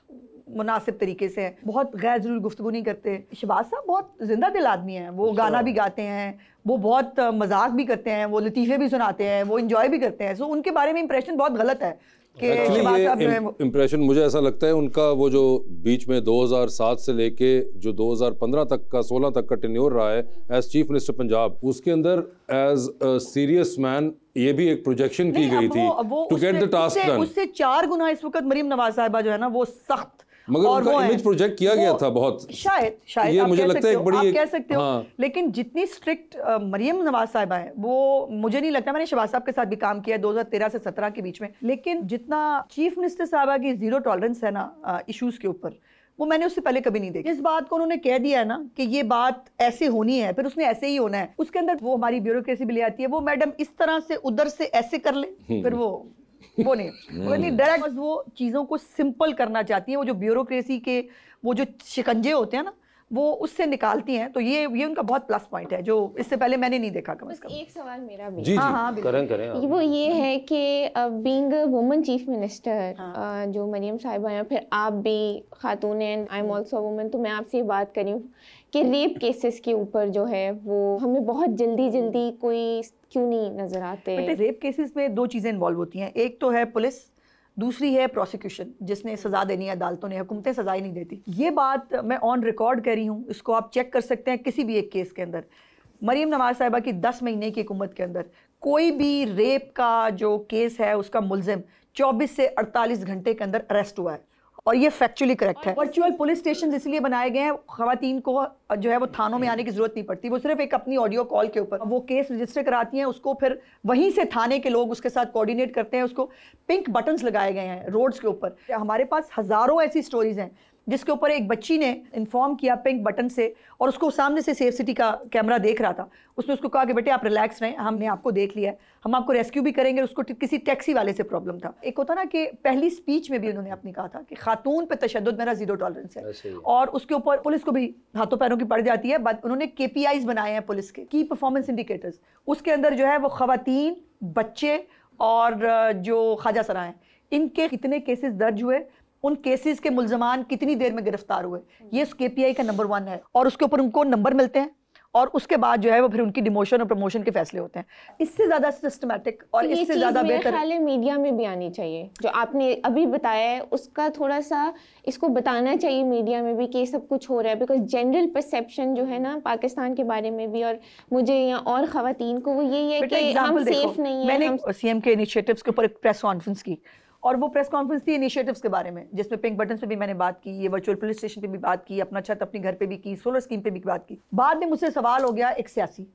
मुनासिब तरीके से हैं, बहुत गैर ज़रूरी गुफ्तगू नहीं करते। शहबाज साहब बहुत जिंदा दिल आदमी हैं, वो गाना भी गाते हैं, वो बहुत मजाक भी करते हैं, वो लतीफ़े भी सुनाते हैं, वो इंजॉय भी करते हैं। सो उनके बारे में इंप्रेशन बहुत गलत है कि शहबाज साहब जो है इम्प्रेशन मुझे ऐसा लगता है उनका वो जो बीच में 2007 से लेके जो 2015 तक का 16 तक का टेन्योर रहा है एज चीफ मिनिस्टर पंजाब, उसके अंदर एज अ सीरियस मैन ये भी एक प्रोजेक्शन की गई थी to get the task done. उससे 4 गुना इस वक्त मरीम नवाज साहिबा जो है ना वो सख्त मगर और उनका वो इमेज प्रोजेक्ट किया गया था बहुत, शायद ये आप मुझे कह लगता सकते है हो, एक बड़ी आप कह सकते हो। हाँ। लेकिन जितनी स्ट्रिक्ट मरियम नवाज साहिबा है वो मुझे नहीं लगता, मैंने शहबाज साहब के साथ भी काम किया 2013 से 17 के बीच में, लेकिन जितना चीफ मिनिस्टर साहिबा की जीरो टॉलरेंस है ना इश्यूज के ऊपर, वो मैंने उससे पहले कभी नहीं देखी। इस बात को उन्होंने कह दिया है ना कि ये बात ऐसे होनी है, फिर उसने ऐसे ही होना है, उसके अंदर वो हमारी ब्यूरोक्रेसी भी ले आती है, वो मैडम इस तरह से उधर से ऐसे कर ले, फिर वो नहीं डायरेक्ट, वो चीज़ों को सिंपल करना चाहती है। वो जो ब्यूरोक्रेसी के वो जो शिकंजे होते हैं ना, वो उससे निकालती हैं। तो ये उनका बहुत प्लस पॉइंट है जो इससे पहले मैंने नहीं देखा कम से कम। एक सवाल मेरा भी, जी हाँ, करें वो ये है कि being a woman chief minister, जो मरियम साहिबा हैं, फिर आप भी खातून हैं, आई एम आल्सो वुमन, तो मैं आपसे ये बात कर रही हूँ कि रेप केसेस के ऊपर जो है वो हमें बहुत जल्दी कोई क्यों नहीं नजर आते? रेप केसेस में दो चीज़ें इन्वॉल्व होती हैं, एक तो है पुलिस, दूसरी है प्रोसिक्यूशन जिसने सज़ा देनी है, अदालतों ने, हुकूमतें सज़ा ही नहीं देती। ये बात मैं ऑन रिकॉर्ड कह रही हूँ, इसको आप चेक कर सकते हैं किसी भी एक केस के अंदर। मरियम नवाज साहिबा की 10 महीने की हुकूमत के अंदर कोई भी रेप का जो केस है उसका मुलजिम 24 से 48 घंटे के अंदर अरेस्ट हुआ है, और ये फैक्चुअली करेक्ट है। वर्चुअल पुलिस स्टेशन इसलिए बनाए गए हैं, खवातीन को जो है वो थानों में आने की जरूरत नहीं पड़ती, वो सिर्फ एक अपनी ऑडियो कॉल के ऊपर वो केस रजिस्टर कराती हैं, उसको फिर वहीं से थाने के लोग उसके साथ कोऑर्डिनेट करते हैं। उसको पिंक बटन्स लगाए गए हैं रोड्स के ऊपर। हमारे पास हज़ारों ऐसी स्टोरीज हैं जिसके ऊपर एक बच्ची ने इन्फॉर्म किया पिंक बटन से, और उसको सामने से सेफ सिटी का कैमरा देख रहा था, उसने उसको कहा कि बेटे आप रिलैक्स रहें, हमने आपको देख लिया है, हम आपको रेस्क्यू भी करेंगे। उसको किसी टैक्सी वाले से प्रॉब्लम था। एक होता ना कि पहली स्पीच में भी उन्होंने अपनी कहा था कि खातून पे तशद्दुद मेरा जीरो टॉलरेंस है, और उसके ऊपर पुलिस को भी हाथों पैरों की पड़ जाती है। बट उन्होंने KPIs बनाए हैं पुलिस के, की परफॉर्मेंस इंडिकेटर्स, उसके अंदर जो है वो खवातीन, बच्चे और जो ख्वाजा सराय हैं, इनके कितने केसेस दर्ज हुए, उन केसेस के मुल्जमान कितनी देर में गिरफ्तार हुए, ये उस KPI का नंबर 1 है, और उसके ऊपर उनको नंबर मिलते हैं, और उसके बाद जो है वो फिर उनकी डिमोशन और प्रमोशन के फैसले होते हैं। इससे ज्यादा सिस्टमैटिक और इससे ज्यादा बेहतर ख्याल है मीडिया में भी आनी चाहिए। जो आपने अभी बताया है उसका थोड़ा सा इसको बताना चाहिए मीडिया में भी कि ये सब कुछ हो रहा है, बिकॉज जनरल परसेप्शन जो है ना पाकिस्तान के बारे में भी और मुझे या और खवातीन को वो यही है कि हम सेफ नहीं है। मैंने CM के इनिशिएटिव्स के ऊपर एक प्रेस कॉन्फ्रेंस की, और वो प्रेस कॉन्फ्रेंस थी इनिशिएटिव्स के बारे में, जिसमें पिंक बटन पे भी मैंने बात की, ये वर्चुअल पुलिस स्टेशन पे भी बात की, अपना छत अपने घर पे भी की, सोलर स्कीम पे भी बात की। बाद में मुझसे सवाल हो गया एक सियासी,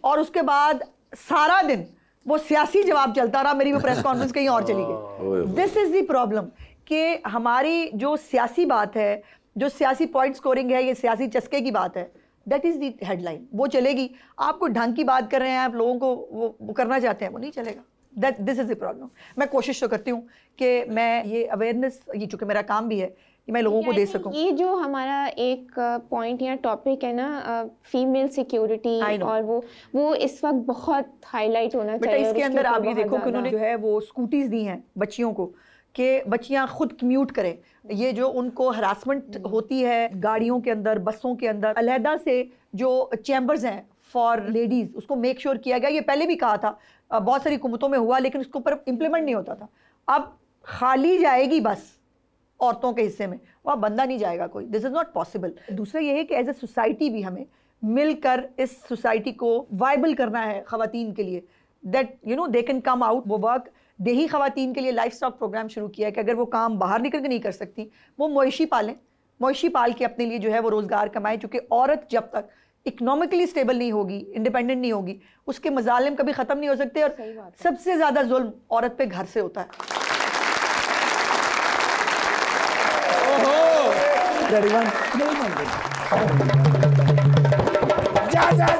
और उसके बाद सारा दिन वो सियासी जवाब चलता रहा, मेरी वो प्रेस कॉन्फ्रेंस कहीं और चली गई। दिस इज द प्रॉब्लम कि हमारी जो सियासी बात है, जो सियासी पॉइंट स्कोरिंग है, ये सियासी चस्के की बात है, दैट इज द हेडलाइन, वो चलेगी। आप कोई ढंग की बात कर रहे हैं, आप लोगों को वो करना चाहते हैं, वो नहीं चलेगा। This is the problem. मैं कोशिश तो करती हूँ कि मैं ये अवेयरनेस, ये चूंकि मेरा काम भी है, कि मैं लोगों को दे सकूं। ये जो हमारा एक पॉइंट या टॉपिक है ना, फीमेल सिक्योरिटी, और वो इस वक्त बहुत हाईलाइट होना चाहिए। इसके अंदर आप ये देखो कि उन्होंने जो है वो स्कूटीज दी हैं बच्चियों को कि बच्चियां खुद कम्यूट करें। ये जो उनको हरासमेंट होती है गाड़ियों के अंदर, बसों के अंदर, अलहदा से जो चैम्बर्स हैं फॉर लेडीज, उसको मेक श्योर किया गया। ये पहले भी कहा था, बहुत सारी हुकूमतों में हुआ, लेकिन उसके ऊपर इम्प्लीमेंट नहीं होता था। अब खाली जाएगी बस औरतों के हिस्से में, वहाँ बंदा नहीं जाएगा कोई। This is not possible. दूसरा ये है कि एज ए सोसाइटी भी हमें मिलकर इस सोसाइटी को वाइबल करना है खवातीन के लिए, that you know they can come out. वो वर्क देही खवातीन के लिए लाइफ स्टॉक प्रोग्राम शुरू किया है कि अगर वो काम बाहर निकल के नहीं कर सकती, वो मवेशी पालें, मवेशी पाल के अपने लिए जो है वो रोज़गार कमाएं। चूँकि औरत जब तक इकोनॉमिकली स्टेबल नहीं होगी, इंडिपेंडेंट नहीं होगी, उसके मजालिम कभी ख़त्म नहीं हो सकते। और सबसे ज़्यादा जुल्म औरत पे घर से होता है।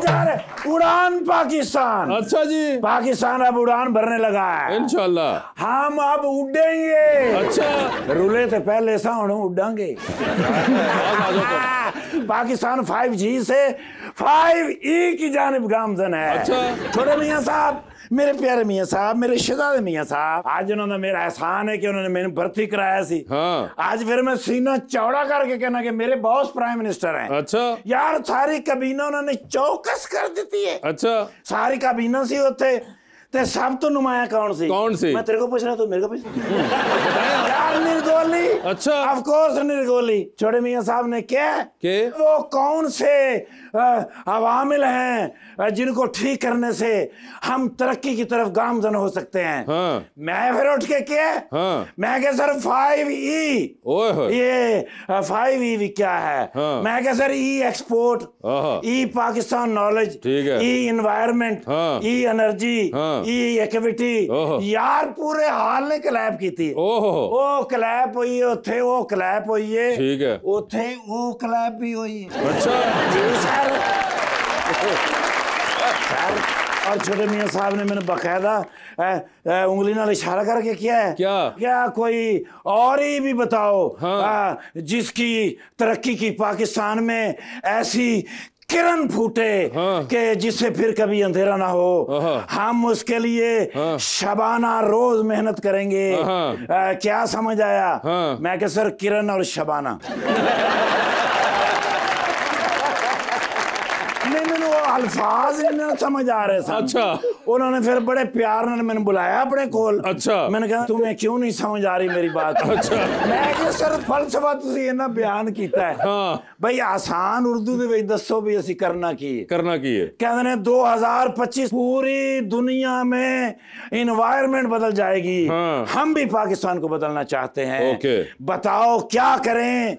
जा रहे उड़ान पाकिस्तान। अच्छा जी, पाकिस्तान अब उड़ान भरने लगा है, इंशाल्लाह हम अब उड़ेंगे। अच्छा, रुले थे पहले सा उड़ांगे। पाकिस्तान 5G से 5E की जानिब गामजन है। अच्छा। छोटे मियाँ साहब, मेरे प्यारे मियाँ साहब, मेरे शहजादे मियाँ साहब, आज उन्होंने मेरा एहसान है कि उन्होंने मैंने भर्ती कराया सी। हाँ। आज फिर मैं सीना चौड़ा करके कहना कि मेरे बॉस प्राइम मिनिस्टर हैं। अच्छा यार सारी काबीना उन्होंने चौकस कर देती है। अच्छा, सारी काबीना सी होते ते सब तो नुमाया कौन सी? कौन सी? मैं तेरे को पूछ रहा, तू मेरे को पूछ रहा। यार निर्दोली अच्छा। Of course Anil Kohli. छोटे मियां साहब ने क्या के वो कौन से अवामिल हैं जिनको ठीक करने से हम तरक्की की तरफ गामजन हो सकते हैं। हाँ। मैं फिर उठ के क्या हाँ। मैं क्या सर 5E ओए होए। ये 5E क्या है। हाँ। मैं क्या sir E export, E Pakistan knowledge, ठीक है। E इन्वायरमेंट, हाँ। E एनर्जी, हाँ। E activity. यार पूरे हाल ने क्लैप की थी। ओहो ਉਹ ਕਲੈਪ ਹੋਈ ਹੈ ਉੱਥੇ, ਉਹ ਕਲੈਪ ਹੋਈ ਹੈ ठीक है। ਉੱਥੇ, ਉਹ ਕਲੈਪ ਵੀ ਹੋਈ ਹੈ। अच्छा जी सर। सर और छोटे मियां साहब ने मैंने बाकायदा उंगली नाल इशारा करके किया है क्या कोई और ही भी बताओ जिसकी तरक्की की पाकिस्तान में ऐसी किरण फूटे कि जिससे फिर कभी अंधेरा ना हो। हम उसके लिए शबाना रोज मेहनत करेंगे। क्या समझ आया। मैं कह सर किरण और शबाना। नहीं मैंने वो अल्फाज नहीं समझ आ रहे सन। अच्छा। उन्होंने फिर बड़े प्यार ने मैंने बुलाया अपने कोल। अच्छा। मैंने कहा तुम्हें क्यों नहीं समझ आ रही मेरी बात। अच्छा। मैं क्या सर फलसफा तुसी इन्ना बयान कीता है। भाई आसान उर्दू दे विच दसो भी ਅਸੀਂ करना की है। कहते ने 2025 पूरी दुनिया में इन्वायरमेंट बदल जाएगी। हम भी पाकिस्तान को बदलना चाहते हैं। बताओ क्या करें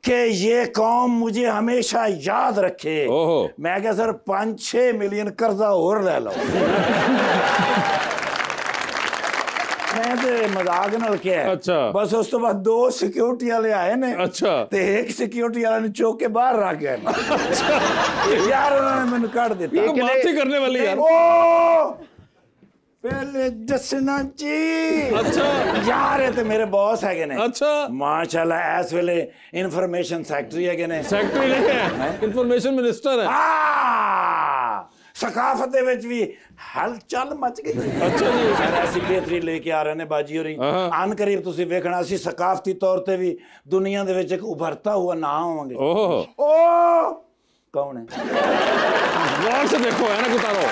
कि ये कौम मुझे हमेशा याद रखे। मैं क्या सर 5-6 मिलियन कर्जा और ले लो। मैं तो मजाक नाल क्या है। अच्छा। बस उस तो बाद 2 सिक्योरिटी वाले आए ने। अच्छा। ते एक सिक्योरिटी वाले ने चौक के बाहर रख गए। अच्छा। यार उन्होंने मैंने काट देता। बात ही करने वाली यार। ओ पहले जसना जी। अच्छा। यार ये तो मेरे बॉस है ने। अच्छा। माशाल्लाह इस वेले इंफॉर्मेशन सेक्रेटरी है ने। सेक्रेटरी नहीं है, इंफॉर्मेशन मिनिस्टर है। सकाफत दे विच भी हलचल मच गई। अच्छा जी। ऐसी बेहतरी लेके आ रहे ने बाजी होरी। अन करीब तुसी वेखना सी सकाफती तौर ते भी दुनिया दे विच एक उभरता हुआ नाम होंगे। ओ कौन है। गौर से देखो है ना कुतारो।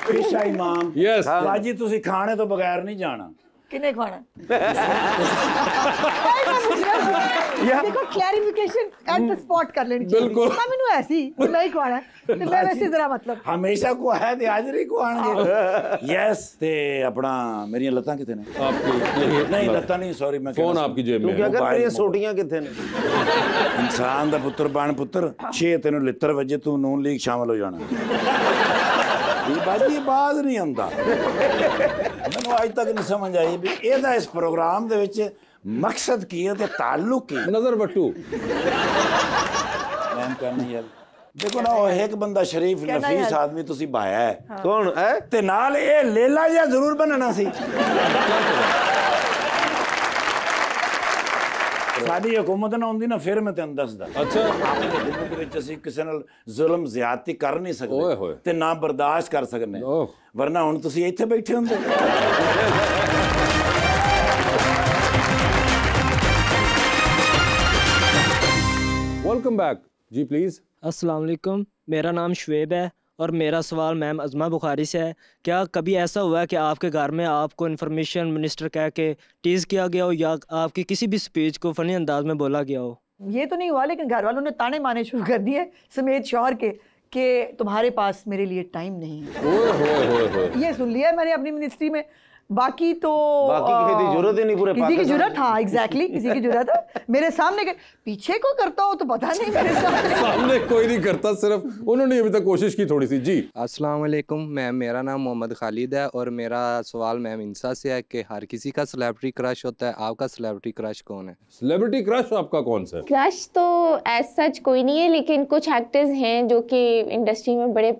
पेशा इमाम। यस। बाजी तुसी खाने तो बगैर नहीं जाना। किने खाना। देखो क्लैरिफिकेशन एट द स्पॉट कर लेनी चाहिए। बिल्कुल। मैं मैनू ऐसी मैं ही खाना ते मैं वैसे जरा मतलब हमेशा को है ते हाजरी को आणगे। यस ते अपना मेरी लत्तां किथे ने। आपकी नहीं लत्तां नहीं सॉरी मैं फोन आपकी जेब में है। क्या कर मेरी सोटियां किथे ने। इंसान दा पुत्र बन पुत्र 6 तेनू लित्र वजे तू नून लीग शामिल हो जाना। ये बाजी बाज नहीं आंदा। मैनू आज तक नहीं समझ आई भी एदा इस प्रोग्राम दे विच मकसद की है ते ताल्लुक की। नजर बट्टू मैम करनी यार देखो ना वो एक बंदा शरीफ नफीस आदमी तुसी भाया है। कौन है ते नाल ए लेला जिहा जरूर बनना सी। साडी हुकूमत ना होंदी ना फिर मैं तेन दसदा। अच्छा। अपनी हुकूमत विच असीं किसी नाल जुल्म ज्यादती कर नहीं सकदे ते ना बर्दाश्त कर सकने। वरना हुण तुसी इत्थे बैठे हुंदे। Welcome back ji please. अस्सलाम वालेकुम, मेरा नाम शुएब है और मेरा सवाल मैम अज़मा बुखारी से है। क्या कभी ऐसा हुआ है कि आपके घर में आपको इन्फॉर्मेशन मिनिस्टर कह के टीज़ किया गया हो या आपकी किसी भी स्पीच को फ़नी अंदाज में बोला गया हो? ये तो नहीं हुआ लेकिन घर वालों ने ताने मारने शुरू कर दिए समेत शौहर के कि तुम्हारे पास मेरे लिए टाइम नहीं है। ये सुन लिया मैंने अपनी मिनिस्ट्री में। बाकी तो बाकी किसी की जरूरत ही नहीं पूरे किसी की जरूरत। हाँ एग्जैक्टली किसी की जरूरत है। मेरे सामने के पीछे को करता हो तो पता नहीं मेरे सामने कोई नहीं करता, सिर्फ उन्होंने अभी तक कोशिश की थोड़ी सी। जी अस्सलाम वालेकुम मैम, मेरा नाम मोहम्मद खालिद है और मेरा सवाल मैम इंसा से है कि हर किसी का सेलिब्रिटी क्रश होता है, आपका सेलिब्रिटी क्रश कौन है? सेलिब्रिटी क्रश आपका कौन सा? क्रश तो एज सच कोई नहीं है लेकिन कुछ एक्टर्स हैं जो कि इंडस्ट्री में बड़े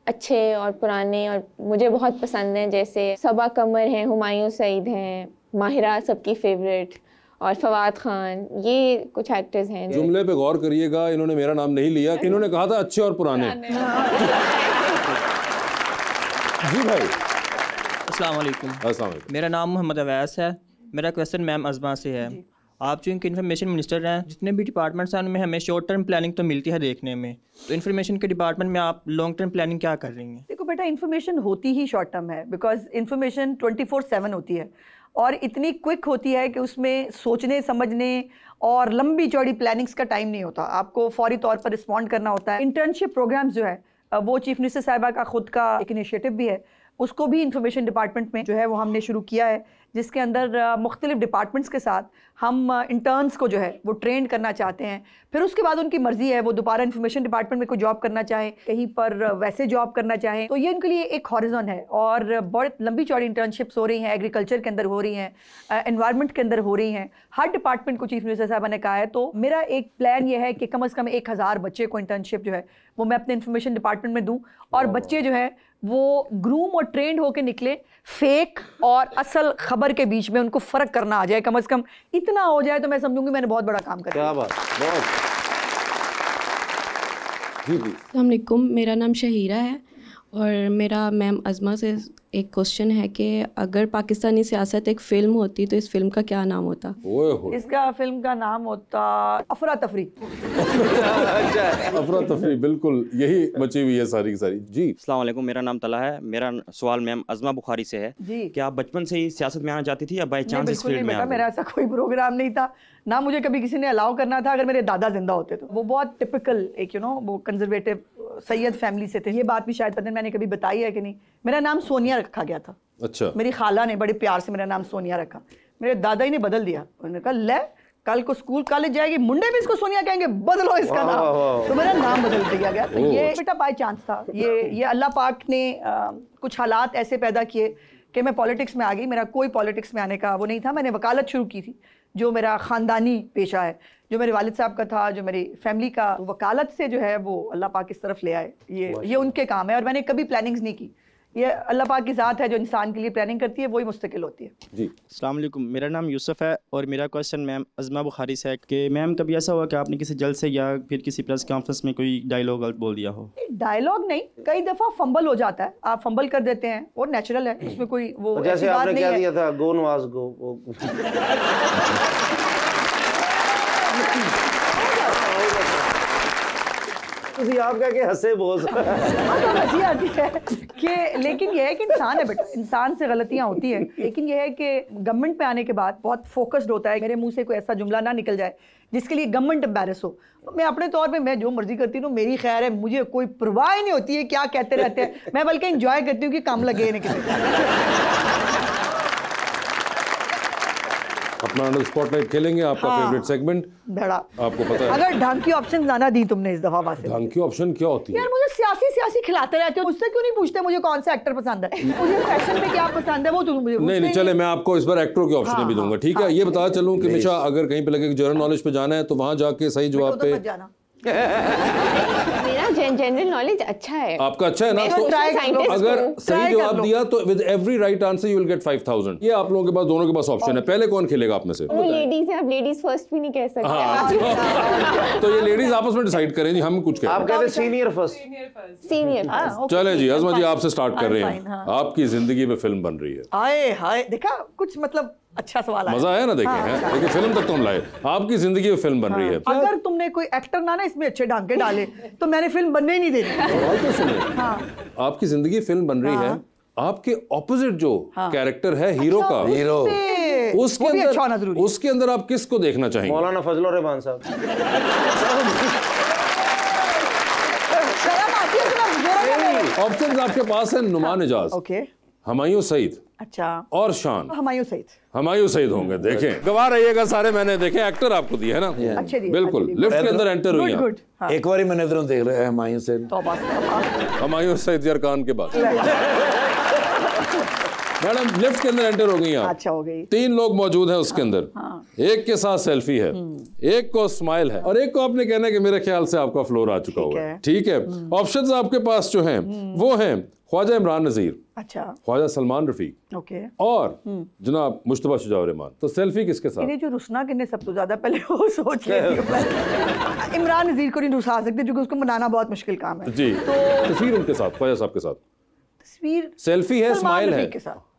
अच्छे और पुराने और मुझे बहुत पसंद हैं। जैसे सबा कमर हैं, हुमायूं सईद हैं, माहिरा सबकी फेवरेट और फवाद खान। ये कुछ एक्टर्स हैं। जुमले पे गौर करिएगा, इन्होंने मेरा नाम नहीं लिया, इन्होंने कहा था अच्छे और पुराने। जी भाई अस्सलाम वालेकुम। मेरा नाम मोहम्मद अवैस है। मेरा क्वेश्चन मैम अज़मा से है। आप जो इनके इन्फॉर्मेशन मिनिस्टर हैं, जितने भी डिपार्टमेंट्स हैं उनमें हमें शॉर्ट टर्म प्लानिंग तो मिलती है देखने में, तो इन्फॉर्मेशन के डिपार्टमेंट में आप लॉन्ग टर्म प्लानिंग क्या कर रही हैं? देखो बेटा इन्फॉर्मेशन होती ही शॉर्ट टर्म है बिकॉज इन्फॉर्मेशन 24/7 होती है। और इतनी क्विक होती है कि उसमें सोचने समझने और लंबी चौड़ी प्लानिंग्स का टाइम नहीं होता, आपको फौरी तौर पर रिस्पॉन्ड करना होता है। इंटर्नशिप प्रोग्राम्स जो है वो चीफ मिनिस्टर साहिबा का खुद का एक इनिशिएटिव भी है, उसको भी इंफॉर्मेशन डिपार्टमेंट में जो है वो हमने शुरू किया है, जिसके अंदर मुख्तलिफ डिपार्टमेंट्स के साथ हम इंटर्न्स को जो है वो ट्रेंड करना चाहते हैं। फिर उसके बाद उनकी मर्ज़ी है, वो दोबारा इंफॉर्मेशन डिपार्टमेंट में कोई जॉब करना चाहे, कहीं पर वैसे जॉब करना चाहे, तो ये उनके लिए एक हॉरिज़न है। और बहुत लंबी चौड़ी इंटर्नशिप्स हो रही हैं, एग्रीकल्चर के अंदर हो रही हैं, एनवायरनमेंट के अंदर हो रही हैं, हर डिपार्टमेंट को चीफ मिनिस्टर साहबा ने कहा है। तो मेरा एक प्लान ये है कि कम से कम 1000 बच्चे को इंटर्नशिप जो है वो मैं अपने इंफॉर्मेशन डिपार्टमेंट में दूँ, और बच्चे जो है वो ग्रूम और ट्रेंड होकर निकले, फेक और असल खबर के बीच में उनको फ़र्क करना आ जाए, कम से कम इतना हो जाए तो मैं समझूंगी मैंने बहुत बड़ा काम कर दिया। क्या बात, बहुत। अस्सलाम वालेकुम, मेरा नाम शहीरा है और मेरा मैम अज़मा से एक क्वेश्चन है कि अगर पाकिस्तानी सियासत एक फ़िल्म होती तो इस फिल्म का क्या नाम होता? इसका फिल्म का नाम होता अफरा तफरी। अफरा तफरी, बिल्कुल यही बची हुई है सारी की सारी। जी अस्सलाम वालेकुम, मेरा नाम तला है। मेरा सवाल मैम अज़मा बुखारी से है जी। क्या आप बचपन से ही सियासत में आना चाहती थी या बाई चांस इस फील्ड में? मेरा ऐसा कोई प्रोग्राम नहीं था, ना मुझे कभी किसी ने अलाउ करना था। अगर मेरे दादा जिंदा होते तो वो बहुत टिपिकल एक वो कंजर्वेटिव सैयद फैमिली से थे। ये बात भी शायद पता नहीं मैंने कभी बताई है कि नहीं, मेरा नाम सोनिया रखा गया था। अच्छा। मेरी खाला ने बड़े प्यार से मेरा नाम सोनिया रखा, मेरे दादा ही ने बदल दिया। उन्होंने कहा ले कल को स्कूल कॉलेज जाएगी, मुंडे भी इसको सोनिया कहेंगे, बदलो इसका नाम। तो मेरा नाम बदल दिया गया। तो ये बेटा बाय चांस था, ये अल्लाह पाक ने कुछ हालात ऐसे पैदा किए कि मैं पॉलिटिक्स में आ गई। मेरा कोई पॉलिटिक्स में आने का वो नहीं था। मैंने वकालत शुरू की थी, जो मेरा ख़ानदानी पेशा है, जो मेरे वालिद साहब का था, जो मेरी फैमिली का। वकालत से जो है वो अल्लाह पाक इस तरफ ले आए, ये उनके काम है। और मैंने कभी प्लानिंग्स नहीं की, ये अल्लाह पाक की ज़ात है, जो इंसान के लिए प्लानिंग करती है वही मुस्तकिल होती है। जी अस्सलाम वालेकुम, मेरा नाम यूसुफ है और मेरा क्वेश्चन मैम अज़मा बुखारी से है कि मैम कभी ऐसा हुआ कि आपने किसी जलसे या फिर किसी प्रेस कॉन्फ्रेंस में कोई डायलॉग गलत बोल दिया हो? डायलॉग नहीं, कई दफ़ा फंबल हो जाता है, आप फंबल कर देते हैं और नेचुरल है, उसमें कोई वो जैसे आपने क्या दिया था, गो नवाज गो। आप क्या हंसे बहुत हंसी आती है कि, लेकिन यह है कि इंसान है बेटा, इंसान से गलतियां होती हैं। लेकिन यह है कि गवर्नमेंट पे आने के बाद बहुत फोकस्ड होता है, मेरे मुंह से कोई ऐसा जुमला ना निकल जाए जिसके लिए गवर्नमेंट एम्बैरस हो। मैं अपने तौर पे मैं जो मर्जी करती हूँ, मेरी खैर है, मुझे कोई परवाह नहीं होती है क्या कहते रहते हैं। मैं बल्कि इंजॉय करती हूँ कि काम लगे ना किसी। अपना अंडर स्पॉटलाइट खेलेंगे, आपका फेवरेट सेगमेंट बड़ा आपको पता है। अगर ढंग की ऑप्शन ना दी तुमने इस दफा वासे। ढंग की ऑप्शन क्या होती है? यार मुझे सियासी खिलाते रहते हो, मुझसे क्यों नहीं पूछते मुझे कौन सा एक्टर पसंद है, मुझे फैशन में क्या पसंद है वो तुम मुझे नहीं चले, मैं आपको इस बार एक्टरों के ऑप्शन भी दूंगा, ठीक है? ये बता चलूं कि हमेशा अगर कहीं पे लगे कि जनरल नॉलेज पे जाना है तो वहां जाके सही जवाब पे मेरा जनरल नॉलेज अच्छा है। आपका अच्छा है ना, तो अगर सही जवाब दिया तो with every right answer you will get 5000। ये आप लोगों के पास, दोनों के पास ऑप्शन है। पहले कौन खेलेगा आप में से? वो लेडीज है, आप लेडीज फर्स्ट भी नहीं कह सकते। तो ये लेडीज आपस में डिसाइड करें जी, हम कुछ कहें। आप कहते सीनियर फर्स्ट। सीनियर। चले जी अज़मा जी, आपसे स्टार्ट कर रहे हैं। आपकी जिंदगी में फिल्म बन रही है। हाय हाय, देखा कुछ मतलब अच्छा सवाल है, मजा आया ना? देखें देखिए फिल्म तक तो हम लाए, आपकी जिंदगी में फिल्म बन रही है। अगर तुमने कोई एक्टर ना इसमें अच्छे ढंग के डाले तो मैंने फिल्म बनने ही नहीं देनी। तो सुनिए, आपकी जिंदगी फिल्म बन रही है, आपके ऑपोजिट जो कैरेक्टर है हीरो का, हीरो उसके अंदर आप किसको देखना चाहेंगे? मौलाना फजल रहमान साहब। ऑप्शंस आपके पास है, नुमान इजाज, हुमायूं सईद, अच्छा, और शान। हुमायूं सईद होंगे। देखें, गवाह रहिएगा सारे, मैंने देखे एक्टर आपको दिए है ना, बिल्कुल। लिफ्ट के अंदर एंटर हुई हैं। एक बार मैंने इधरों देख रहा है हुमायूं सईद, हुमायूं सईद यार कान के बाद। मैडम लिफ्ट के अंदर एंटर हो गई आप। अच्छा हो गई। 3 लोग मौजूद हैं उसके अंदर, एक के साथ सेल्फी है, एक को स्माइल है, और एक को आपने कहना है कि मेरे ख्याल से आपका फ्लोर आ चुका हुआ है, ठीक है? ऑप्शंस आपके पास जो हैं वो हैं ख्वाजा इमरान नज़ीर, अच्छा, ख्वाजा सलमान रफीक, ओके, और जनाब मुश्तबा शुजाउर रहमान। तो सेल्फी किसके साथ? जो रुसना किन्ने सब तो ज्यादा पहले वो सोच लेती हूं। इमरान नज़ीर को नहीं रुसा सकते क्योंकि उसको मनाना बहुत मुश्किल काम है जी। तो तस्वीर उनके साथ, ख्वाजा साहब के साथ तस्वीर, सेल्फी है, स्माइल है,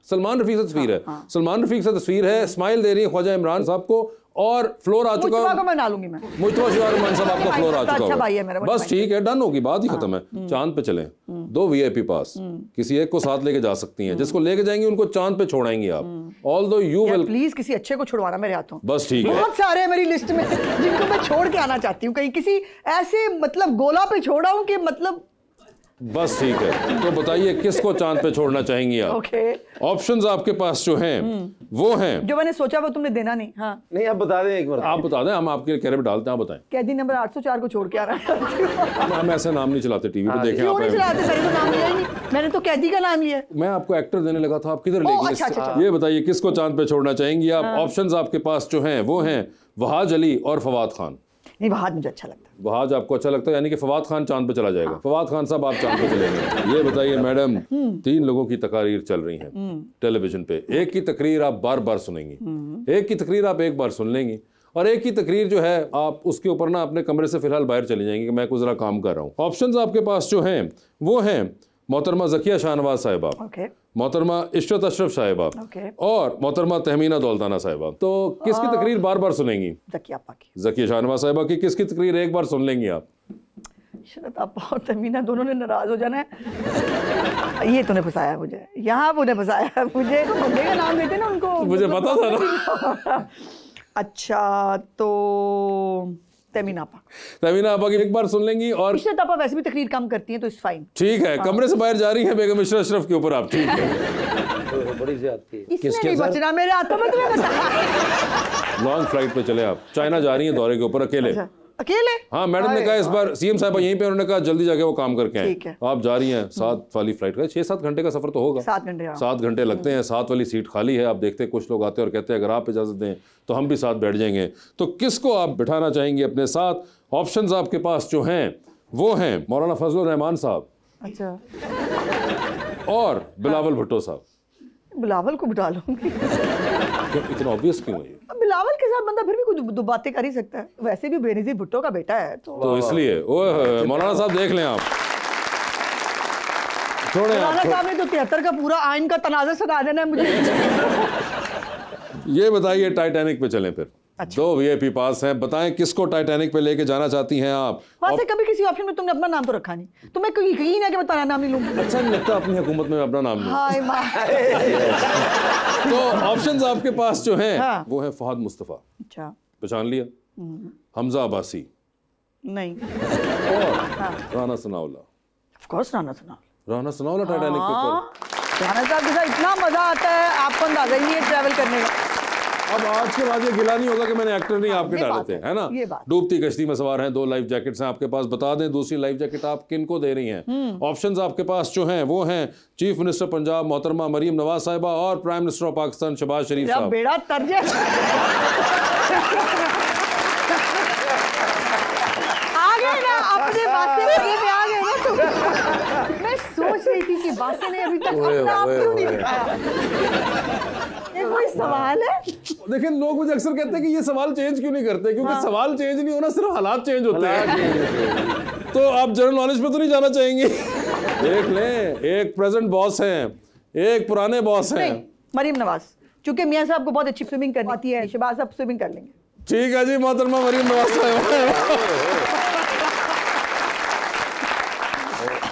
सलमान रफीक से तस्वीर है, सलमान रफीक से तस्वीर है, स्माइल दे रही है ख्वाजा इमरान साहब को, और फ्लोर आ चुका है। मैं ना लूंगी मैं मुस्तफा शिवार रहमान साहब आपका फ्लोर आ चुका अच्छा भाई है मेरा, बस ठीक है, डन होगी बात ही खत्म है। चांद पे चलें, 2 VIP पास किसी एक को साथ लेके जा सकती हैं, जिसको लेके जाएंगी उनको चांद पे छोड़ाएंगी आप। ऑल्दो यू विल प्लीज किसी अच्छे को छुड़वाना मेरे हाथों। बस ठीक है, बहुत सारे हैं मेरी लिस्ट में जिनको मैं छोड़ के आना चाहती हूँ, कहीं किसी ऐसे मतलब गोला पे छोड़ा हूँ कि मतलब बस ठीक है। तो बताइए किसको चांद पे छोड़ना चाहेंगी आप? ओके ऑप्शंस आपके पास जो हैं वो हैं, जो मैंने सोचा वो तुमने देना नहीं। हाँ नहीं आप बता दें एक बार, आप बता दें, हम आपके कैरे में डालते हैं, आप बताएं। कैदी नंबर 804 को छोड़ के आ रहा है। हम ऐसे नाम नहीं चलाते टीवी पे, देखें क्यों आप नहीं चलाते सर, तो नाम लिया ही नहीं मैंने, तो कैदी का नाम लिया। मैं आपको एक्टर देने लगा था, आप किधर ले गए? अच्छा। ये बताइए किसको चांद पे छोड़ना चाहेंगी आप? ऑप्शंस आपके पास जो हैं वो हैं वहाज अली और फवाद खान। नहीं वहाज मुझे अच्छा लगता है। वहाज आपको अच्छा लगता है, यानी कि फवाद खान चांद पे चला जाएगा। फवाद खान साहब आप चांद पे चलेंगे। ये बताइए मैडम, 3 लोगों की तकरीर चल रही हैं टेलीविजन पे। एक की तकरीर आप बार बार सुनेंगी, एक की तकरीर आप एक बार सुन लेंगी, और एक की तकरीर जो है आप उसके ऊपर ना अपने कमरे से फिलहाल बाहर चली जाएंगी कि मैं कुछ जरा काम कर रहा हूँ। ऑप्शंस आपके पास जो हैं वो हैं मोहतरमा ज़किया शाहनवाज साहिबा, मोहतरमा इशरत अशरफ साहिबा और मोहतरमा तहमीना दौलताना साहिबा। तो किसकी तकरीर बार बार सुनेंगी? ज़किया शाहनवाज साहिबा की। किसकी तकरीर एक बार सुन लेंगी आप? इशरत आपा और तहमीना दोनों ने नाराज हो जाना है। ये तूने फंसाया मुझे, यहाँ तूने फंसाया मुझे। तो बंदे का नाम देते ना उनको, मुझे पता था ना। अच्छा तो तमीना आपा की एक बार सुन लेंगी, और इशरत आपा वैसे भी तकरीर कम करती हैं तो इट्स फाइन। ठीक है, कमरे से बाहर जा रही है बेगम इशरत अशरफ के ऊपर आप। ठीक है, बड़ी ज्यादती है। इसने नहीं बचना मेरे हाथों में, तुम्हें बता। लॉन्ग फ्लाइट पे चले आप, चाइना जा रही हैं दौरे के ऊपर अकेले। अकेले? हाँ, मैडम ने कहा इस बार सीएम साहब यहीं पे, उन्होंने कहा जल्दी जाके वो काम करके आए। आप जा रही हैं 7 वाली फ्लाइट का, 6-7 घंटे का सफर तो होगा। 7 घंटे लगते हैं। 7 वाली सीट खाली है। आप देखते हैं कुछ लोग आते हैं और कहते हैं अगर आप इजाजत दें तो हम भी साथ बैठ जाएंगे। तो किसको आप बिठाना चाहेंगे अपने साथ? ऑप्शंस आपके पास जो हैं वो हैं मौलाना फजलुर रहमान साहब, अच्छा, और बिलावल भुट्टो साहब। बिलावल को बिठा लूंगी। इतना ऑब्वियस क्यों है? बिलावल के साथ बंदा फिर भी कुछ दो बातें कर ही सकता है। वैसे भी बेनजीर भुट्टो का बेटा है तो इसलिए मौलाना साहब देख लें आप। मौलाना साहब ने तो 73 का पूरा आइन का तनाज़ा सुना देना है मुझे। ये बताइए टाइटैनिक पे चलें फिर। अच्छा। 2 VIP पास हैं, बताएं किसको टाइटैनिक पे लेके जाना चाहती हैं आप? वहाँ से कभी किसी ऑप्शन में तुमने अपना नाम तो रखा नहीं, तुम्हें कोई यकीन है कि मैं तुम्हारा नाम नहीं लूंगी? अच्छा नहीं लगता अपनी हुकूमत में अपना नाम हाय माँ। तो ऑप्शंस आपके पास जो हैं वो है फहद मुस्तफ़ा। अच्छा, पहचान लिया? हमजा अब्बासी नहीं, और Rana Sanaullah. Of course Rana Sanaullah Titanic के ऊपर। राना साहब के साथ इतना मजा आता है, आपको अंदाजा ही नहीं है ट्रैवल करने का। अब आज के बाद ये गिला नहीं होगा कि मैंने एक्टर नहीं आपके डाले थे, है ना? डूबती कश्ती में सवार हैं, 2 लाइफ जैकेट्स हैं आपके पास। बता दें दूसरी लाइफ जैकेट आप किन को दे रही हैं? ऑप्शंस आपके पास जो हैं वो हैं चीफ मिनिस्टर पंजाब मोहतरमा मरियम नवाज साहिबा और prime minister of Pakistan Shehbaz Sharif साहब। बेड़ा तर्जे आ गए ना अपने बासे में आ गए ना। तो मैं सोच रही थी कि बासे ने अभी तक अपना आप क्यों नहीं दिखाया। ये कोई सवाल है? देखिए लोग मुझे अक्सर कहते हैं कि ये सवाल चेंज क्यों नहीं करते, क्योंकि सवाल चेंज नहीं होना, सिर्फ हालात चेंज होते हैं। तो आप जनरल नॉलेज पे तो नहीं जाना चाहेंगे? देख लें, एक प्रेजेंट बॉस हैं, एक पुराने बॉस हैं। मरियम नवाज, चूंकि मियां साहब को बहुत अच्छी स्विमिंग करनी आती है, शहबाज साहब स्विमिंग कर लेंगे। ठीक है जी, मोहतरमा मरियम नवाज साहब।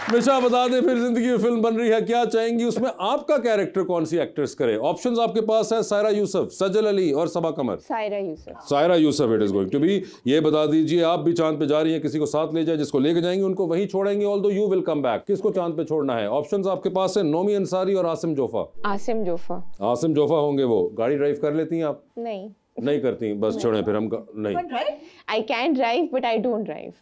हमेशा बता दें फिर जिंदगी में फिल्म बन रही है, क्या चाहेंगी उसमें आपका कैरेक्टर कौन सी एक्ट्रेस करे? ऑप्शंस आपके पास है सायरा यूसुफ, सजल अली और Saba Qamar. Saira Yousuf it is going to be. ये बता दीजिए आप भी चांद पे जा रही हैं, किसी को साथ ले जाए, जिसको लेके जाएंगे उनको वहीं छोड़ेंगे, although you will come back. किसको चांद पे छोड़ना है? ऑप्शंस आपके पास है नोमी अंसारी और आसिम जोफा। आसिम जोफा होंगे वो। गाड़ी ड्राइव कर लेती हैं आप? नहीं करती, बस छोड़ें फिर हम। नहीं, I can drive but I don't drive.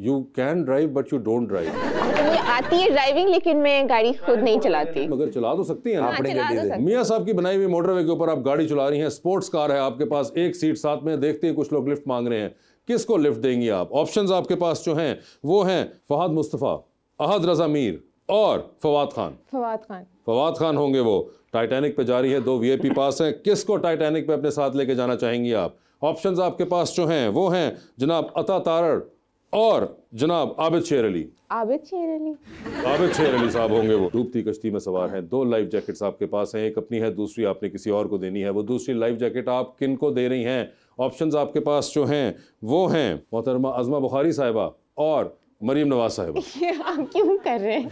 You can drive but you don't drive। मुझे आती है ड्राइविंग, लेकिन मैं गाड़ी खुद नहीं चलाती। मगर चला तो सकती हैं आप। मियाँ साहब की बनाई हुई मोटरवे के ऊपर आप गाड़ी चला रही हैं, स्पोर्ट्स कार है आपके पास, एक सीट साथ में। देखते हैं कुछ लोग लिफ्ट मांग रहे हैं, किसको लिफ्ट देंगी आप? ऑप्शंस आपके पास जो हैं वो हैं फहद मुस्तफ़ा, अहद रजा मीर और फवाद खान होंगे वो। टाइटैनिक पे जा रही है, 2 VIP पास हैं, किसको टाइटैनिक पे अपने साथ लेके जाना चाहेंगी आप? ऑप्शंस आपके पास जो हैं वो हैं जनाब अता तारड़ और जनाब आबिद शेर अली साहब होंगे वो। डूबती कश्ती में सवार हैं, 2 लाइफ जैकेट्स आपके पास हैं, एक अपनी है, दूसरी आपने किसी और को देनी है। वो दूसरी लाइफ जैकेट आप किन को दे रही हैं? ऑप्शंस आपके पास जो हैं वो हैं मोहतरमा अज़मा बुखारी साहिबा और मरियम नवाज साहिबा। आप क्यों कर रहे हैं?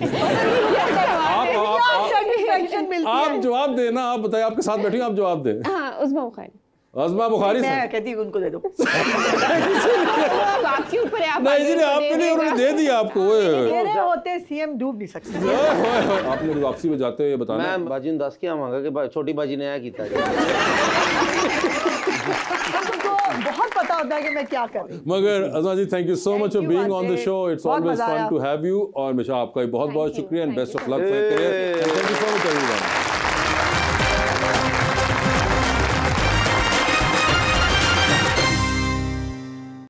आप जवाब देना, आप बताइए, आपके साथ बैठी हूँ, आप जवाब दें। हाँ, उज़मा बुखारी। अज़मा बुखारी मैं कहती हूँ उनको दे दो। आपके ऊपर है, आप उन्होंने दे दिया आपको। मेरे होते सीएम डूब नहीं सकते। आपने वापसी में जाते हुए बताना। मैं बाजी दस क्या मांगा कि छोटी बाजी ने किया। उनको बहुत पता होता है कि मैं क्या कर रही हूँ। मगर Azma ji, thank you so much for being on the show. It's always fun to have you. और हमेशा आपका बहुत बहुत शुक्रिया and best of luck for your career. Thank you so much everyone.